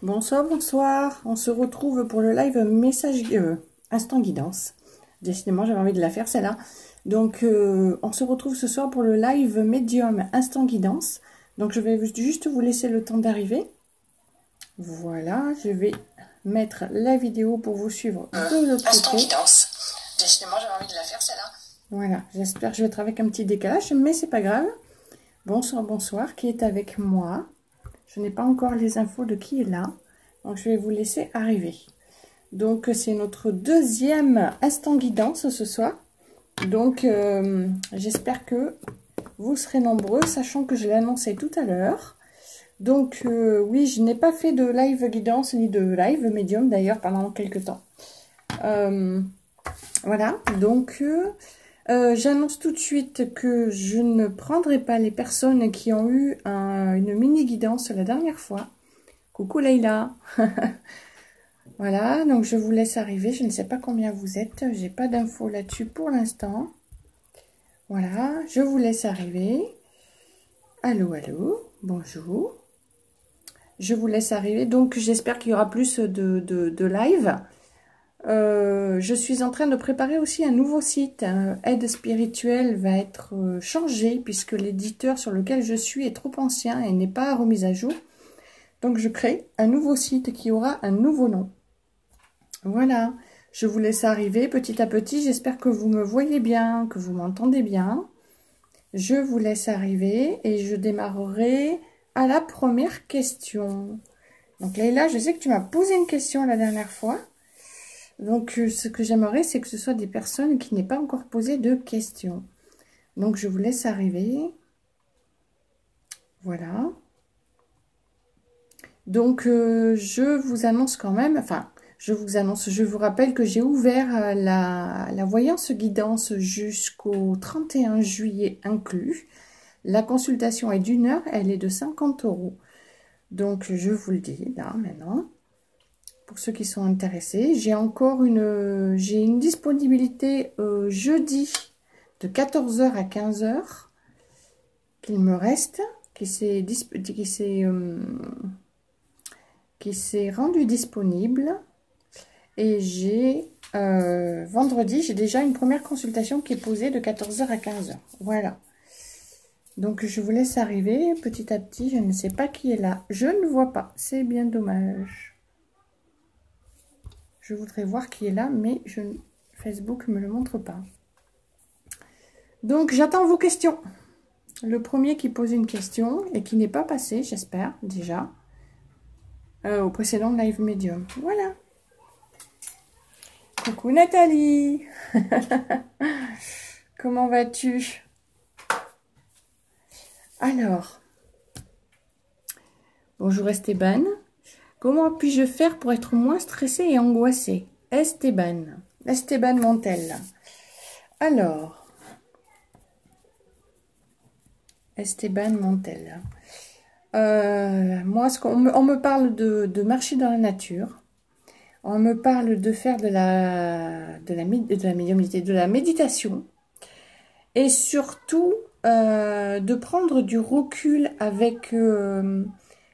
Bonsoir, bonsoir. On se retrouve pour le live message instant guidance. Décidément, j'avais envie de la faire celle-là. Donc, on se retrouve ce soir pour le live médium instant guidance. Donc, je vais juste vous laisser le temps d'arriver. Voilà, je vais mettre la vidéo pour vous suivre de l'autre côté. Instant guidance. Décidément, j'avais envie de la faire celle-là. Voilà, j'espère que je vais être avec un petit décalage, mais c'est pas grave. Bonsoir, bonsoir. Qui est avec moi? Je n'ai pas encore les infos de qui est là. Donc, je vais vous laisser arriver. Donc, c'est notre deuxième instant guidance ce soir. Donc, j'espère que vous serez nombreux, sachant que je l'ai annoncé tout à l'heure. Donc, oui, je n'ai pas fait de live guidance ni de live médium d'ailleurs pendant quelques temps. Voilà, donc... j'annonce tout de suite que je ne prendrai pas les personnes qui ont eu une mini-guidance la dernière fois. Coucou Leïla. Voilà, donc je vous laisse arriver. Je ne sais pas combien vous êtes. J'ai pas d'infos là-dessus pour l'instant. Voilà, je vous laisse arriver. Allô, allô, bonjour. Je vous laisse arriver. Donc j'espère qu'il y aura plus de live. Je suis en train de préparer aussi un nouveau site. Aide spirituelle va être changé puisque l'éditeur sur lequel je suis est trop ancien et n'est pas remis à jour. Donc je crée un nouveau site qui aura un nouveau nom. Voilà, je vous laisse arriver petit à petit. J'espère que vous me voyez bien, que vous m'entendez bien. Je vous laisse arriver et je démarrerai à la première question. Donc Leïla, je sais que tu m'as posé une question la dernière fois. Donc, ce que j'aimerais, c'est que ce soit des personnes qui n'aient pas encore posé de questions. Donc, je vous laisse arriver. Voilà. Donc, je vous annonce quand même, enfin, je vous rappelle que j'ai ouvert la voyance guidance jusqu'au 31 juillet inclus. La consultation est d'1 heure, elle est de 50 €. Donc, je vous le dis là, maintenant. Pour ceux qui sont intéressés, j'ai une disponibilité jeudi de 14 h à 15 h qu'il me reste, qui s'est rendu disponible. Et j'ai vendredi, j'ai déjà une première consultation qui est posée de 14 h à 15 h. Voilà. Donc je vous laisse arriver petit à petit. Je ne sais pas qui est là. Je ne vois pas. C'est bien dommage. Je voudrais voir qui est là, mais Facebook ne me le montre pas. Donc, j'attends vos questions. Le premier qui pose une question et qui n'est pas passé, j'espère, déjà, au précédent live médium. Voilà. Coucou Nathalie. Comment vas-tu? Alors, bonjour Esteban. Comment puis-je faire pour être moins stressée et angoissée? Esteban Montel. Alors, Esteban Montel. Moi, on me parle de marcher dans la nature. On me parle de faire de la méditation. Et surtout, de prendre du recul avec...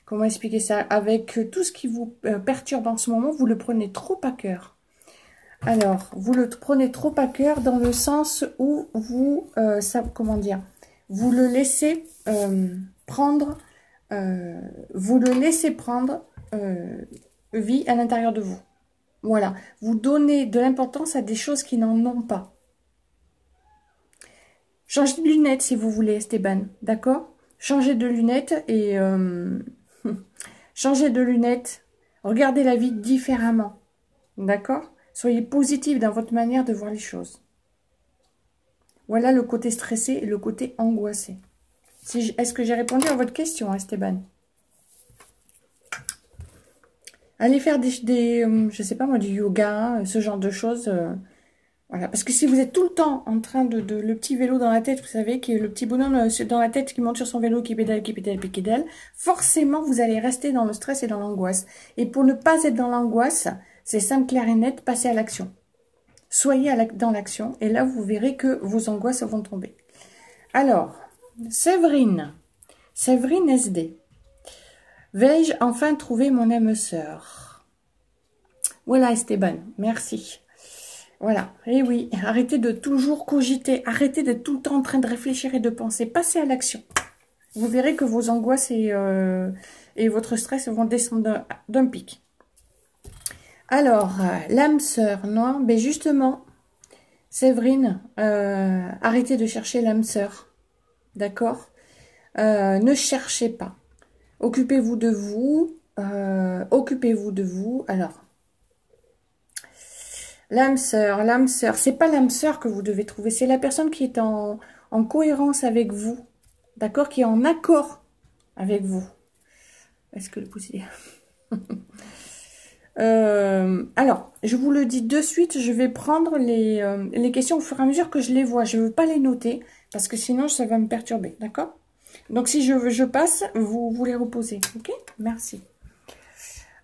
comment expliquer ça? Avec tout ce qui vous perturbe en ce moment, vous le prenez trop à cœur. Alors, vous le prenez trop à cœur dans le sens où vous, comment dire, vous le laissez prendre, vie à l'intérieur de vous. Voilà, vous donnez de l'importance à des choses qui n'en ont pas. Changez de lunettes si vous voulez, Esteban, d'accord? Changez de lunettes et... changez de lunettes, regardez la vie différemment, d'accord? Soyez positif dans votre manière de voir les choses. Voilà le côté stressé et le côté angoissé. Est-ce que j'ai répondu à votre question, Esteban? Allez faire je sais pas moi, du yoga, ce genre de choses. Voilà, parce que si vous êtes tout le temps en train le petit vélo dans la tête, vous savez, qui est le petit bonhomme dans la tête qui monte sur son vélo, qui pédale, forcément, vous allez rester dans le stress et dans l'angoisse. Et pour ne pas être dans l'angoisse, c'est simple, clair et net, passez à l'action. Soyez dans l'action, et là, vous verrez que vos angoisses vont tomber. Alors, Séverine SD. Vais-je enfin trouver mon âme sœur? Voilà Esteban, merci. Voilà, et oui, arrêtez de toujours cogiter, arrêtez d'être tout le temps en train de réfléchir et de penser, passez à l'action. Vous verrez que vos angoisses et votre stress vont descendre d'un pic. Alors, l'âme sœur, non, mais justement, Séverine, arrêtez de chercher l'âme sœur, d'accord? Ne cherchez pas. Occupez-vous de vous, occupez-vous de vous. Alors, l'âme sœur, c'est pas l'âme sœur que vous devez trouver, c'est la personne qui est en cohérence avec vous, d'accord, qui est en accord avec vous. Est-ce que le pouce est... alors, je vous le dis de suite, je vais prendre les questions au fur et à mesure que je les vois. Je ne veux pas les noter, parce que sinon ça va me perturber, d'accord? Donc si je passe, vous les reposez, ok? Merci.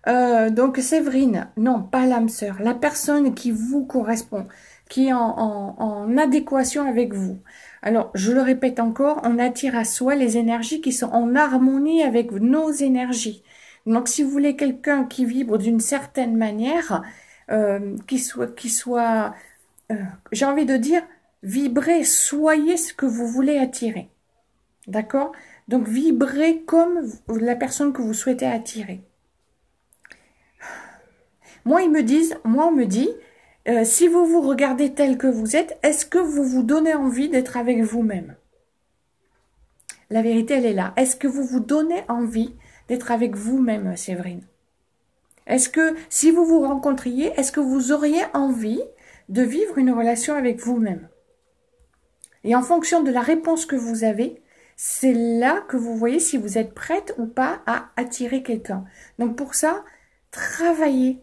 Donc Séverine, non, pas l'âme sœur, la personne qui vous correspond, qui est en adéquation avec vous. Alors, je le répète encore, on attire à soi les énergies qui sont en harmonie avec nos énergies. Donc, si vous voulez quelqu'un qui vibre d'une certaine manière, qui soit j'ai envie de dire, vibrez, soyez ce que vous voulez attirer. D'accord? Donc, vibrez comme la personne que vous souhaitez attirer. Moi, on me dit, si vous vous regardez tel que vous êtes, est-ce que vous vous donnez envie d'être avec vous-même? La vérité, elle est là. Est-ce que vous vous donnez envie d'être avec vous-même, Séverine? Est-ce que, si vous vous rencontriez, est-ce que vous auriez envie de vivre une relation avec vous-même? Et en fonction de la réponse que vous avez, c'est là que vous voyez si vous êtes prête ou pas à attirer quelqu'un. Donc pour ça, travaillez.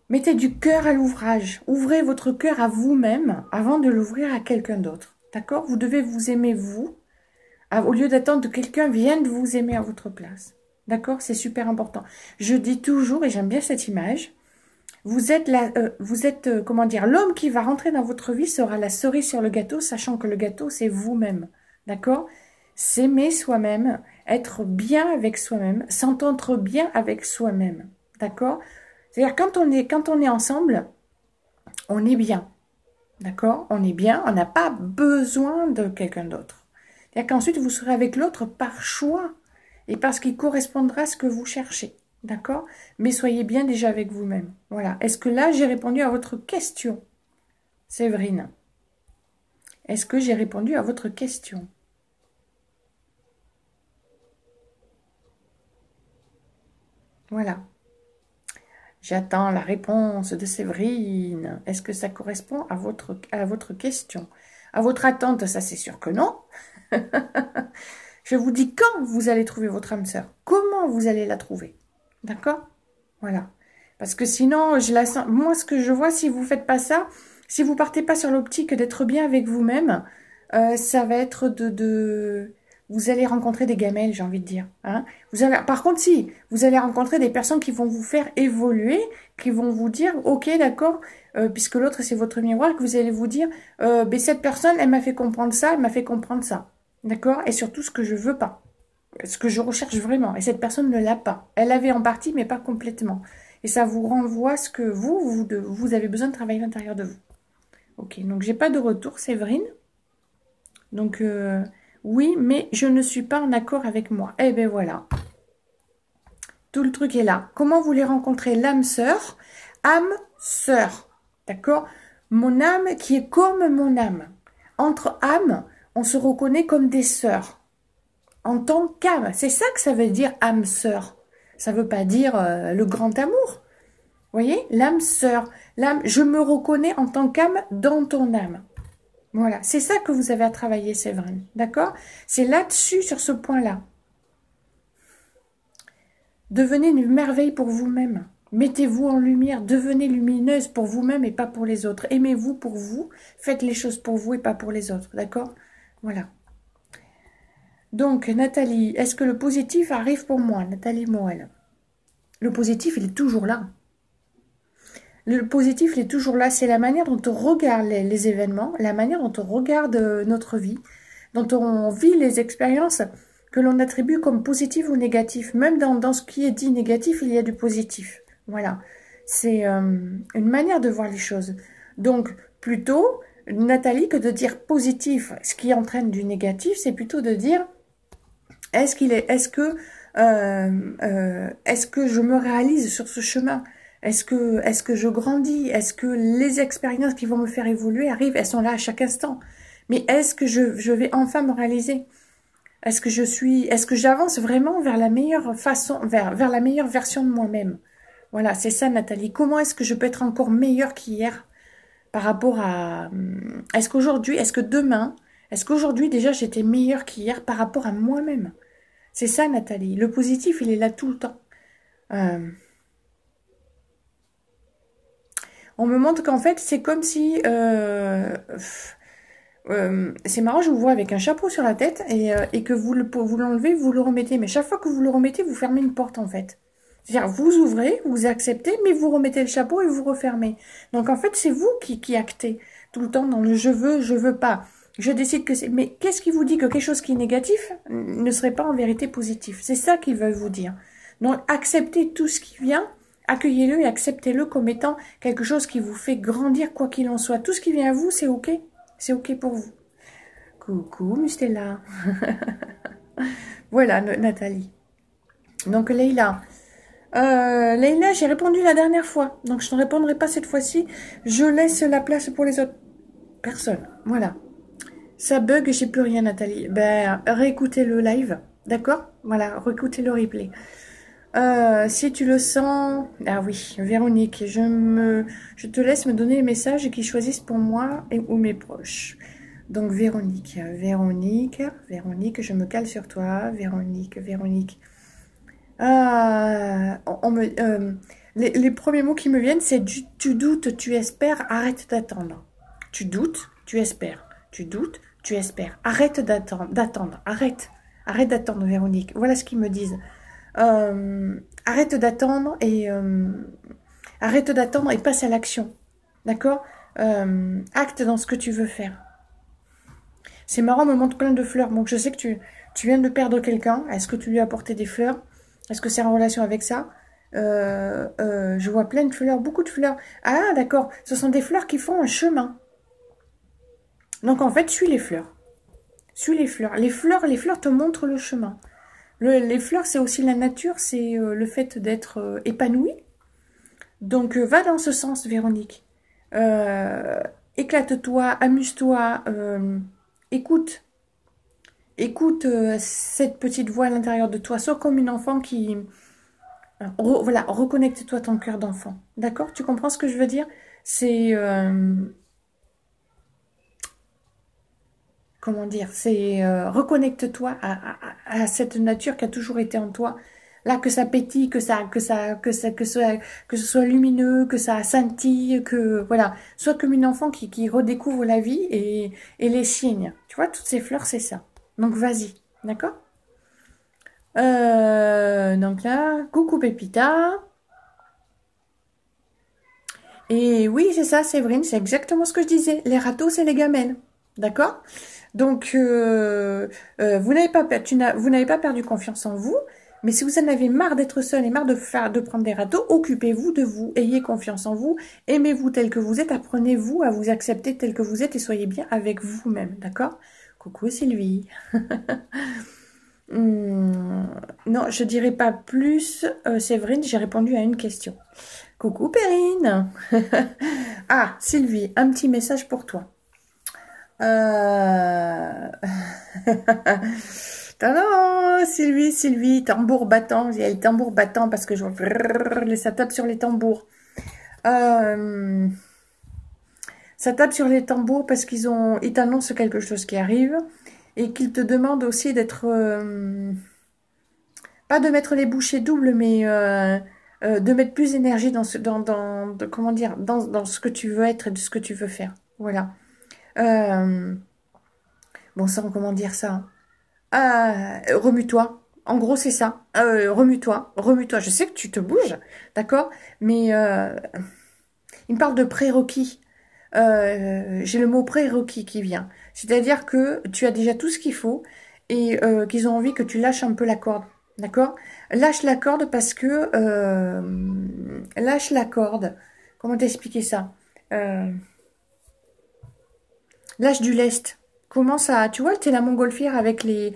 Mettez du cœur à l'ouvrage. Ouvrez votre cœur à vous-même avant de l'ouvrir à quelqu'un d'autre. D'accord? Vous devez vous aimer vous, au lieu d'attendre que quelqu'un vienne vous aimer à votre place. D'accord? C'est super important. Je dis toujours, et j'aime bien cette image, vous êtes, comment dire, l'homme qui va rentrer dans votre vie sera la cerise sur le gâteau, sachant que le gâteau, c'est vous-même. D'accord? S'aimer soi-même, être bien avec soi-même, s'entendre bien avec soi-même. D'accord? C'est-à-dire, quand on est ensemble, on est bien. D'accord? On est bien, on n'a pas besoin de quelqu'un d'autre. C'est-à-dire qu'ensuite, vous serez avec l'autre par choix et parce qu'il correspondra à ce que vous cherchez. D'accord? Mais soyez bien déjà avec vous-même. Voilà. Est-ce que là, j'ai répondu à votre question, Séverine? Est-ce que j'ai répondu à votre question? Voilà. J'attends la réponse de Séverine. Est-ce que ça correspond à votre question? À votre attente, ça c'est sûr que non. Je vous dis quand vous allez trouver votre âme sœur. Comment vous allez la trouver. D'accord? Voilà. Parce que sinon, je la sens. Moi, ce que je vois, si vous ne faites pas ça, si vous partez pas sur l'optique d'être bien avec vous-même, ça va être vous allez rencontrer des gamelles, j'ai envie de dire. Hein. Par contre, si, vous allez rencontrer des personnes qui vont vous faire évoluer, qui vont vous dire, ok, d'accord, puisque l'autre, c'est votre miroir, que vous allez vous dire, ben, cette personne, elle m'a fait comprendre ça, elle m'a fait comprendre ça. D'accord? Et surtout, ce que je veux pas. Ce que je recherche vraiment. Et cette personne ne l'a pas. Elle l'avait en partie, mais pas complètement. Et ça vous renvoie ce que vous avez besoin de travailler à l'intérieur de vous. Ok, donc j'ai pas de retour, Séverine. Donc... oui, mais je ne suis pas en accord avec moi. Eh bien voilà. Tout le truc est là. Comment vous les rencontrez? L'âme sœur. Âme sœur. D'accord? Mon âme qui est comme mon âme. Entre âmes, on se reconnaît comme des sœurs. En tant qu'âme. C'est ça que ça veut dire âme sœur. Ça ne veut pas dire le grand amour. Vous voyez? L'âme sœur. L'âme, je me reconnais en tant qu'âme dans ton âme. Voilà, c'est ça que vous avez à travailler, Séverine. D'accord? C'est là-dessus, sur ce point-là. Devenez une merveille pour vous-même. Mettez-vous en lumière. Devenez lumineuse pour vous-même et pas pour les autres. Aimez-vous pour vous. Faites les choses pour vous et pas pour les autres. D'accord? Voilà. Donc, Nathalie, est-ce que le positif arrive pour moi? Nathalie Moël. Le positif, il est toujours là. Le positif, il est toujours là. C'est la manière dont on regarde les événements, la manière dont on regarde notre vie, dont on vit les expériences que l'on attribue comme positif ou négatif. Même dans ce qui est dit négatif, il y a du positif. Voilà. C'est une manière de voir les choses. Donc, plutôt, Nathalie, que de dire positif, ce qui entraîne du négatif, c'est plutôt de dire est-ce que je me réalise sur ce chemin? Est-ce que je grandis? Est-ce que les expériences qui vont me faire évoluer arrivent? Elles sont là à chaque instant. Mais est-ce que je vais enfin me réaliser? Est-ce que j'avance vraiment vers la meilleure façon, vers la meilleure version de moi-même? Voilà, c'est ça, Nathalie. Comment est-ce que je peux être encore meilleure qu'hier par rapport à... est-ce que demain, est-ce qu'aujourd'hui déjà j'étais meilleure qu'hier par rapport à moi-même? C'est ça, Nathalie. Le positif, il est là tout le temps. On me montre qu'en fait, c'est comme si... c'est marrant, je vous vois avec un chapeau sur la tête et que vous l'enlevez, vous le remettez. Mais chaque fois que vous le remettez, vous fermez une porte en fait. C'est-à-dire, vous ouvrez, vous acceptez, mais vous remettez le chapeau et vous refermez. Donc en fait, c'est vous qui actez tout le temps dans le je veux pas. Je décide que c'est... Mais qu'est-ce qui vous dit que quelque chose qui est négatif ne serait pas en vérité positif? C'est ça qu'ils veulent vous dire. Donc acceptez tout ce qui vient, accueillez-le et acceptez-le comme étant quelque chose qui vous fait grandir quoi qu'il en soit. Tout ce qui vient à vous, c'est ok. C'est ok pour vous. Coucou Mustella. Voilà Nathalie. Donc Leïla. Leïla, j'ai répondu la dernière fois. Donc je ne répondrai pas cette fois-ci. Je laisse la place pour les autres personnes. Voilà. Ça bug, j'ai plus rien Nathalie. Ben, réécoutez le live. D'accord? Voilà, réécoutez le replay. Si tu le sens... Ah oui, Véronique, je te laisse me donner les messages qui choisissent pour moi ou mes proches. Donc Véronique, je me cale sur toi. Véronique. Les premiers mots qui me viennent, c'est tu doutes, tu espères, arrête d'attendre. Tu doutes, tu espères. Tu doutes, tu espères. Arrête d'attendre. Arrête d'attendre, Véronique. Voilà ce qu'ils me disent. Arrête d'attendre et passe à l'action. D'accord? Acte dans ce que tu veux faire. C'est marrant, on me montre plein de fleurs. Donc je sais que tu viens de perdre quelqu'un. Est-ce que tu lui as apporté des fleurs? Est-ce que c'est en relation avec ça? Je vois plein de fleurs, beaucoup de fleurs. Ah d'accord, ce sont des fleurs qui font un chemin. Donc en fait, suis les fleurs. Suis les fleurs. Les fleurs te montrent le chemin. Les fleurs, c'est aussi la nature, c'est le fait d'être épanoui. Donc, va dans ce sens, Véronique. Éclate-toi, amuse-toi, écoute cette petite voix à l'intérieur de toi. Sois comme une enfant qui... voilà, reconnecte-toi à ton cœur d'enfant. D'accord? Tu comprends ce que je veux dire? C'est... comment dire, c'est reconnecte-toi à cette nature qui a toujours été en toi. Là, que ça pétille, que ce soit lumineux, que ça scintille, que voilà, sois comme une enfant qui redécouvre la vie et les signes. Tu vois, toutes ces fleurs, c'est ça. Donc vas-y, d'accord? Donc là, coucou Pépita. Et oui, c'est ça, Séverine, c'est exactement ce que je disais. Les râteaux, c'est les gamelles. D'accord? Donc, vous n'avez pas perdu confiance en vous, mais si vous en avez marre d'être seul et marre de prendre des râteaux, occupez-vous de vous, ayez confiance en vous, aimez-vous tel que vous êtes, apprenez-vous à vous accepter tel que vous êtes et soyez bien avec vous-même, d'accord? Coucou Sylvie. Non, je dirais pas plus, Séverine, j'ai répondu à une question. Coucou Perrine. Ah, Sylvie, un petit message pour toi. Non, Sylvie, tambour battant. Il y a le tambour battant parce que je vois ça tape sur les tambours. Ça tape sur les tambours parce ils t'annoncent quelque chose qui arrive et qu'ils te demandent aussi d'être pas de mettre les bouchées doubles, mais de mettre plus d'énergie dans comment dire, dans ce que tu veux être et de ce que tu veux faire. Voilà. Bon sang, comment dire ça? Remue-toi. En gros, c'est ça. Remue-toi. Je sais que tu te bouges, d'accord? Mais il me parle de prérequis. J'ai le mot prérequis qui vient. C'est-à-dire que tu as déjà tout ce qu'il faut et qu'ils ont envie que tu lâches un peu la corde. D'accord? Lâche la corde parce que... lâche la corde. Comment t'expliquer ça? Lâche du lest. Commence à... Tu vois, tu es la montgolfière avec les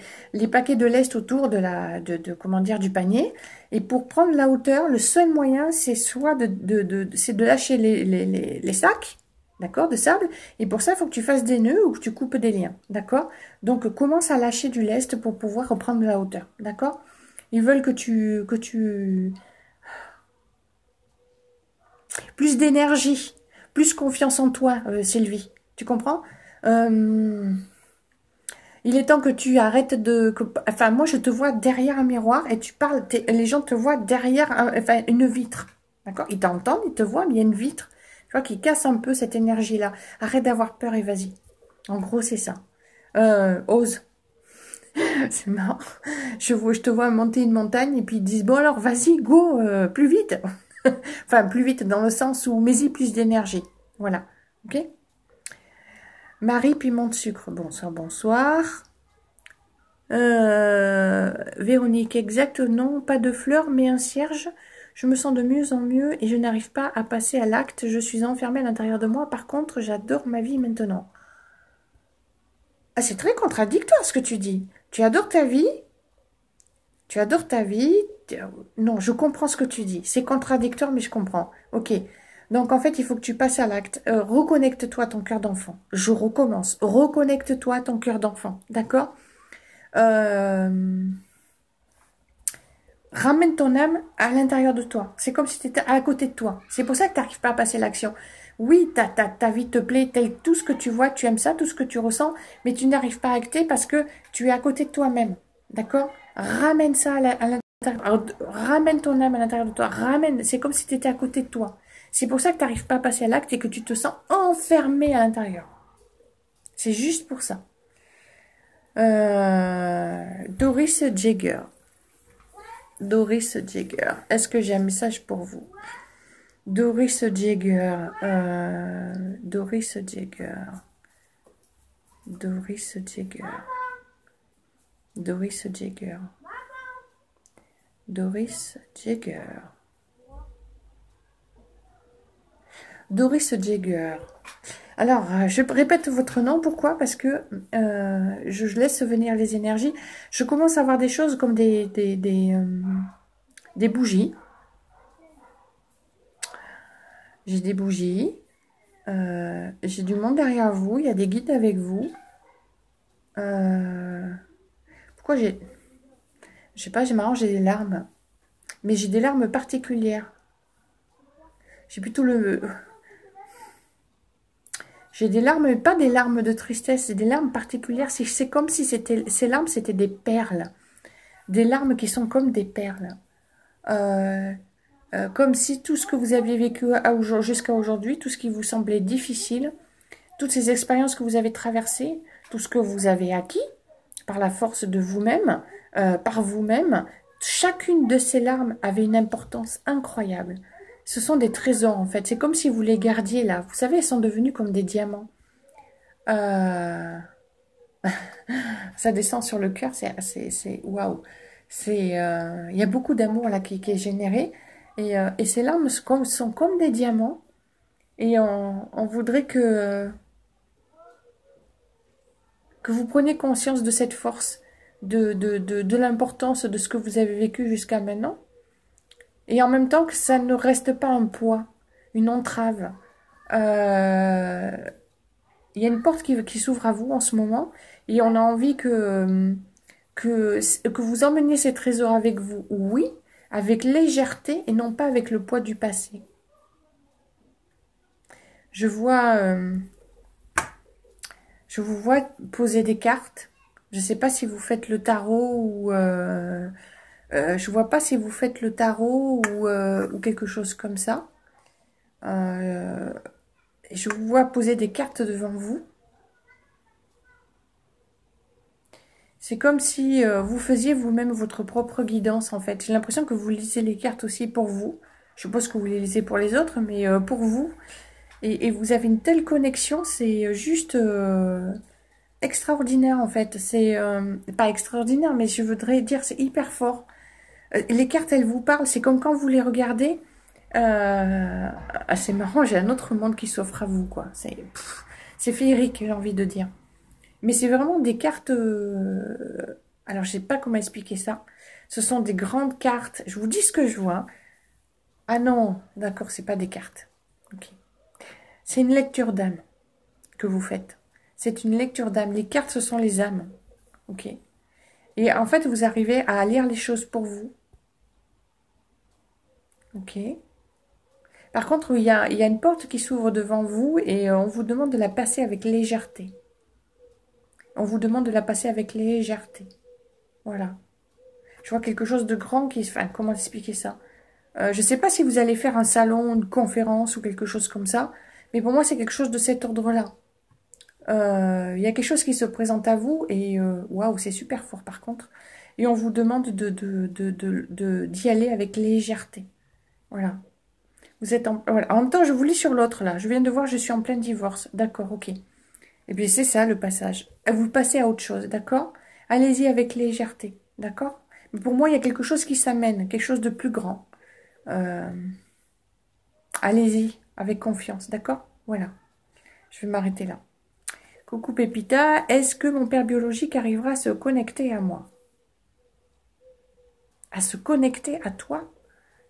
paquets de lest autour de comment dire, du panier. Et pour prendre la hauteur, le seul moyen, c'est soit c'est de lâcher les sacs, d'accord, de sable. Et pour ça, il faut que tu fasses des nœuds ou que tu coupes des liens, d'accord? Donc, commence à lâcher du lest pour pouvoir reprendre de la hauteur, d'accord? Ils veulent que tu... Plus d'énergie, plus confiance en toi, Sylvie. Tu comprends? Il est temps que tu arrêtes enfin, moi, je te vois derrière un miroir et tu parles. Les gens te voient derrière enfin, une vitre. D'accord? Ils t'entendent, ils te voient, mais il y a une vitre. Tu vois, qui casse un peu cette énergie-là. Arrête d'avoir peur et vas-y. En gros, c'est ça. Ose. C'est marrant. Je te vois monter une montagne et puis ils disent, bon alors, vas-y, go, plus vite. Enfin, plus vite dans le sens où, mets-y plus d'énergie. Voilà. Ok? Marie Piment de sucre. Bonsoir, bonsoir. Véronique, exact, non, pas de fleurs, mais un cierge. Je me sens de mieux en mieux et je n'arrive pas à passer à l'acte. Je suis enfermée à l'intérieur de moi. Par contre, j'adore ma vie maintenant. Ah, c'est très contradictoire ce que tu dis. Tu adores ta vie. Tu adores ta vie. Non, je comprends ce que tu dis. C'est contradictoire, mais je comprends. Ok. Donc, en fait, il faut que tu passes à l'acte. Reconnecte-toi à ton cœur d'enfant. Je recommence. Reconnecte-toi à ton cœur d'enfant. D'accord? Ramène ton âme à l'intérieur de toi. C'est comme si tu étais à côté de toi. C'est pour ça que tu n'arrives pas à passer l'action. Oui, ta vie te plaît, tout ce que tu vois, tu aimes ça, tout ce que tu ressens, mais tu n'arrives pas à acter parce que tu es à côté de toi-même. D'accord? Ramène ça à l'intérieur. Ramène ton âme à l'intérieur de toi. Ramène. C'est comme si tu étais à côté de toi. C'est pour ça que tu n'arrives pas à passer à l'acte et que tu te sens enfermé à l'intérieur. C'est juste pour ça. Doris Jagger. Doris Jagger. Est-ce que j'ai un message pour vous? Doris Jagger. Doris Jagger. Doris Jagger. Doris Jagger. Doris Jagger. Doris Jagger. Alors, je répète votre nom. Pourquoi? Parce que je laisse venir les énergies. Je commence à voir des choses comme des bougies. J'ai des bougies. J'ai du monde derrière vous. Il y a des guides avec vous. Pourquoi j'ai... Je sais pas, j'ai marrant, j'ai des larmes. Mais j'ai des larmes particulières. J'ai plutôt le... J'ai des larmes, mais pas des larmes de tristesse, c'est des larmes particulières. C'est comme si ces larmes, c'était des perles. Des larmes qui sont comme des perles. Comme si tout ce que vous aviez vécu jusqu'à aujourd'hui, tout ce qui vous semblait difficile, toutes ces expériences que vous avez traversées, tout ce que vous avez acquis par la force de vous-même, par vous-même, chacune de ces larmes avait une importance incroyable. Ce sont des trésors, en fait. C'est comme si vous les gardiez là. Vous savez, elles sont devenues comme des diamants. Ça descend sur le cœur, c'est waouh. Il y a beaucoup d'amour là qui est généré. Et ces larmes sont comme des diamants. Et on voudrait que vous preniez conscience de cette force, de l'importance de ce que vous avez vécu jusqu'à maintenant. Et en même temps que ça ne reste pas un poids, une entrave. Il y a une porte qui s'ouvre à vous en ce moment. Et on a envie que vous emmeniez ces trésors avec vous. Oui, avec légèreté et non pas avec le poids du passé. Je vous vois poser des cartes. Je ne sais pas si vous faites le tarot ou... je vois pas si vous faites le tarot ou quelque chose comme ça. Je vous vois poser des cartes devant vous. C'est comme si vous faisiez vous-même votre propre guidance, en fait. J'ai l'impression que vous lisez les cartes aussi pour vous. Je suppose que vous les lisez pour les autres, mais pour vous. Et vous avez une telle connexion, c'est juste... extraordinaire en fait. C'est pas extraordinaire, mais je voudrais dire c'est hyper fort. Les cartes, elles vous parlent. C'est comme quand vous les regardez. C'est marrant, j'ai un autre monde qui s'offre à vous, quoi. C'est féerique, j'ai envie de dire. Mais c'est vraiment des cartes... alors, je sais pas comment expliquer ça. Ce sont des grandes cartes. Je vous dis ce que je vois. Ah non, d'accord, c'est pas des cartes. Ok. C'est une lecture d'âme que vous faites. C'est une lecture d'âme. Les cartes, ce sont les âmes. Ok. Et en fait, vous arrivez à lire les choses pour vous. Ok. Par contre, il y a une porte qui s'ouvre devant vous et on vous demande de la passer avec légèreté. On vous demande de la passer avec légèreté. Voilà. Je vois quelque chose de grand qui... Enfin, comment expliquer ça? Je ne sais pas si vous allez faire un salon, une conférence ou quelque chose comme ça, mais pour moi, c'est quelque chose de cet ordre-là. Il y a quelque chose qui se présente à vous et waouh, c'est super fort par contre. Et on vous demande d'y aller avec légèreté. Voilà. Vous êtes en... Voilà. En même temps, je vous lis sur l'autre là. Je viens de voir, je suis en plein divorce. D'accord, ok. Et bien, c'est ça le passage. Vous passez à autre chose, d'accord? Allez-y avec légèreté, d'accord? Mais pour moi, il y a quelque chose qui s'amène, quelque chose de plus grand. Euh, Allez-y avec confiance, d'accord? Voilà. Je vais m'arrêter là. Coucou Pépita, est-ce que mon père biologique arrivera à se connecter à moi? À se connecter à toi?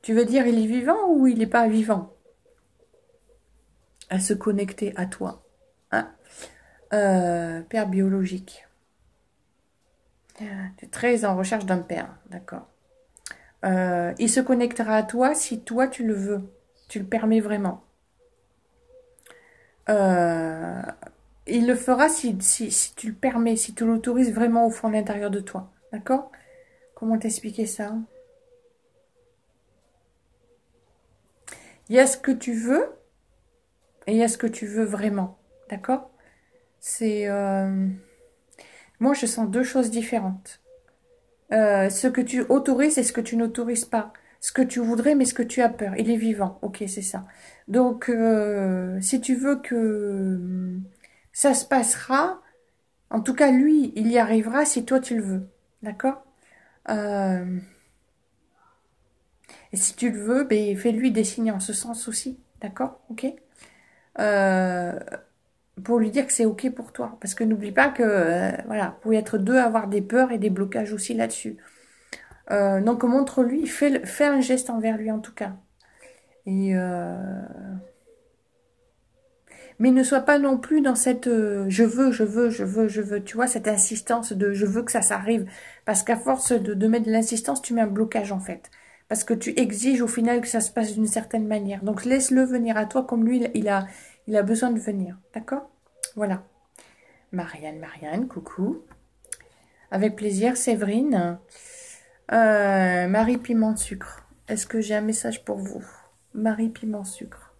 Tu veux dire il est vivant ou il n'est pas vivant? À se connecter à toi. Hein? Père biologique. Tu es très en recherche d'un père, d'accord. Il se connectera à toi si toi tu le veux. Tu le permets vraiment. Euh, il le fera si tu le permets, si tu l'autorises vraiment au fond de l'intérieur de toi. D'accord? Comment t'expliquer ça? Il y a ce que tu veux et il y a ce que tu veux vraiment. D'accord? C'est... Moi, je sens deux choses différentes. Ce que tu autorises et ce que tu n'autorises pas. Ce que tu voudrais, mais ce que tu as peur. Il est vivant. Ok, c'est ça. Donc, si tu veux que ça se passera, en tout cas, lui, il y arrivera si toi, tu le veux. D'accord? Euh, et si tu le veux, ben, fais-lui des signes en ce sens aussi. D'accord? Ok? Euh, pour lui dire que c'est ok pour toi. Parce que n'oublie pas que, voilà, vous pouvez être deux à avoir des peurs et des blocages aussi là-dessus. Donc montre-lui, fais un geste envers lui en tout cas. Et mais ne sois pas non plus dans cette je veux, je veux, je veux, je veux. Tu vois, cette insistance de je veux que ça s'arrive. Parce qu'à force de mettre de l'insistance, tu mets un blocage en fait. Parce que tu exiges au final que ça se passe d'une certaine manière. Donc laisse-le venir à toi comme lui, il a besoin de venir. D'accord? Voilà. Marianne, coucou. Avec plaisir, Séverine. Marie Piment Sucre. Est-ce que j'ai un message pour vous? Marie Piment Sucre.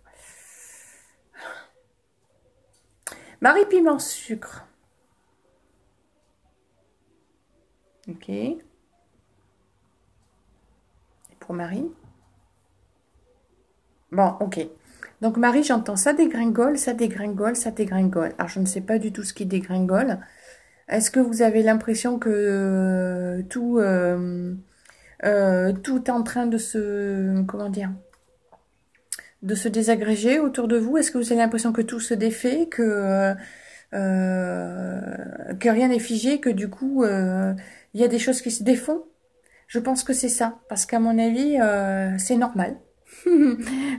Marie Piment Sucre. Ok. Et pour Marie? Bon, ok. Donc Marie, j'entends ça dégringole, ça dégringole, ça dégringole. Alors je ne sais pas du tout ce qui dégringole. Est-ce que vous avez l'impression que tout est en train de se... Comment dire? De se désagréger autour de vous? Est-ce que vous avez l'impression que tout se défait, que rien n'est figé, que du coup, il y a des choses qui se défont? Je pense que c'est ça, parce qu'à mon avis, c'est normal.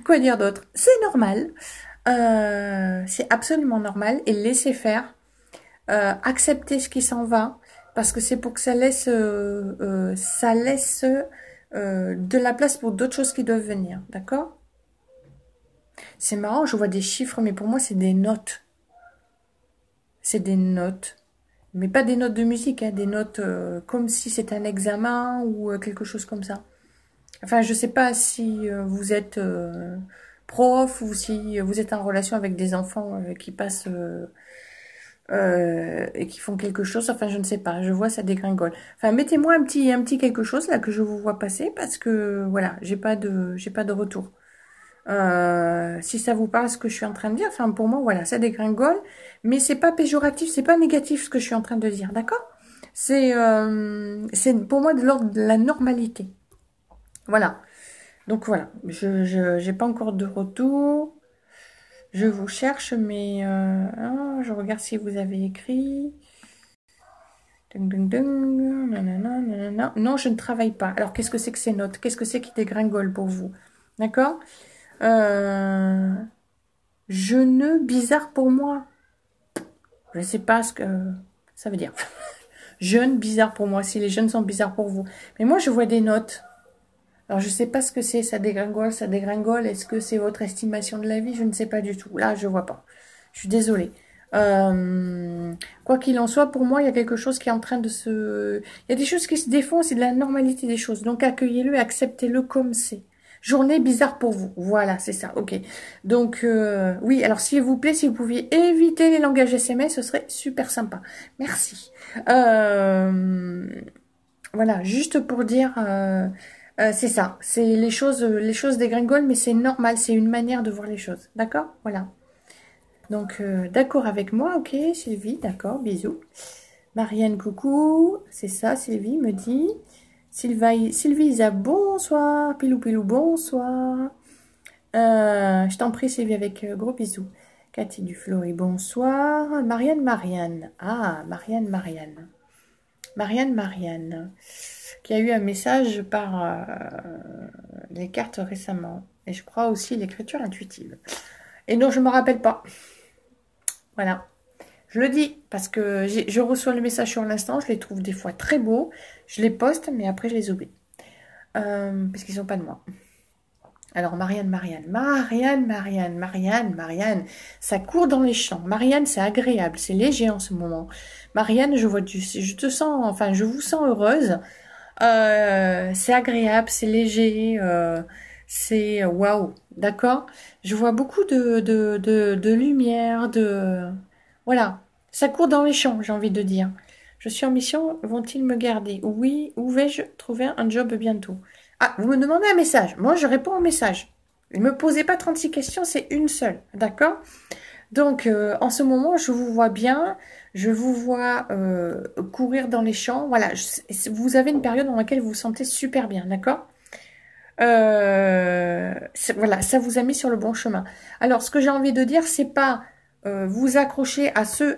Quoi dire d'autre? C'est normal. C'est absolument normal et laisser faire. Accepter ce qui s'en va, parce que c'est pour que ça laisse de la place pour d'autres choses qui doivent venir, d'accord? C'est marrant, je vois des chiffres, mais pour moi, c'est des notes. C'est des notes. Mais pas des notes de musique, hein, des notes comme si c'était un examen ou quelque chose comme ça. Enfin, je sais pas si vous êtes prof ou si vous êtes en relation avec des enfants qui passent et qui font quelque chose. Enfin, je ne sais pas. Je vois ça dégringole. Enfin, mettez-moi un petit quelque chose là que je vous vois passer parce que voilà, j'ai pas de retour. Si ça vous parle ce que je suis en train de dire, enfin pour moi, voilà, ça dégringole, mais c'est pas péjoratif, c'est pas négatif ce que je suis en train de dire, d'accord? C'est pour moi de l'ordre de la normalité. Voilà. Donc voilà, je j'ai pas encore de retour. Je vous cherche, mais je regarde si vous avez écrit. Ding, ding, ding, nanana, nanana. Non, je ne travaille pas. Alors, qu'est-ce que c'est que ces notes? Qu'est-ce que c'est qui dégringole pour vous? D'accord? euh, Jeûneux, bizarre pour moi. Je ne sais pas ce que ça veut dire. Jeûne, bizarre pour moi. Si les jeunes sont bizarres pour vous. Mais moi, je vois des notes. Alors, je ne sais pas ce que c'est. Ça dégringole, ça dégringole. Est-ce que c'est votre estimation de la vie? Je ne sais pas du tout. Là, je vois pas. Je suis désolée. Quoi qu'il en soit, pour moi, il y a quelque chose qui est en train de se... Il y a des choses qui se défont, c'est de la normalité des choses. Donc, accueillez-le et acceptez-le comme c'est. Journée bizarre pour vous. Voilà, c'est ça. Ok. Donc, oui, alors s'il vous plaît, si vous pouviez éviter les langages SMS, ce serait super sympa. Merci. Voilà, juste pour dire... c'est ça. C'est les choses dégringolent, mais c'est normal. C'est une manière de voir les choses. D'accord? Voilà. Donc, d'accord avec moi, ok, Sylvie, d'accord, bisous. Marianne, coucou, c'est ça, Sylvie me dit. Sylvie Isa, bonsoir. Pilou, pilou, bonsoir. Je t'en prie, Sylvie, avec gros bisous. Cathy Duflory, bonsoir. Marianne. Ah, Marianne. Marianne, qui a eu un message par les cartes récemment. Et je crois aussi l'écriture intuitive. Et non, je ne me rappelle pas. Voilà, je le dis parce que je reçois le message sur l'instant, je les trouve des fois très beaux, je les poste, mais après je les oublie. Parce qu'ils sont pas de moi. Alors Marianne, ça court dans les champs. Marianne, c'est agréable, c'est léger en ce moment. Marianne, je te sens, enfin je vous sens heureuse. C'est agréable, c'est léger, c'est waouh, d'accord? Je vois beaucoup de lumière, voilà, ça court dans les champs, j'ai envie de dire. Je suis en mission, vont-ils me garder? Oui, où vais-je trouver un job bientôt? Ah, vous me demandez un message. Moi, je réponds au message. Ne me posez pas 36 questions, c'est une seule, d'accord? Donc, en ce moment, je vous vois bien, je vous vois courir dans les champs. Voilà, vous avez une période dans laquelle vous vous sentez super bien, d'accord? Voilà, ça vous a mis sur le bon chemin. Alors, ce que j'ai envie de dire, c'est pas vous accrocher à ce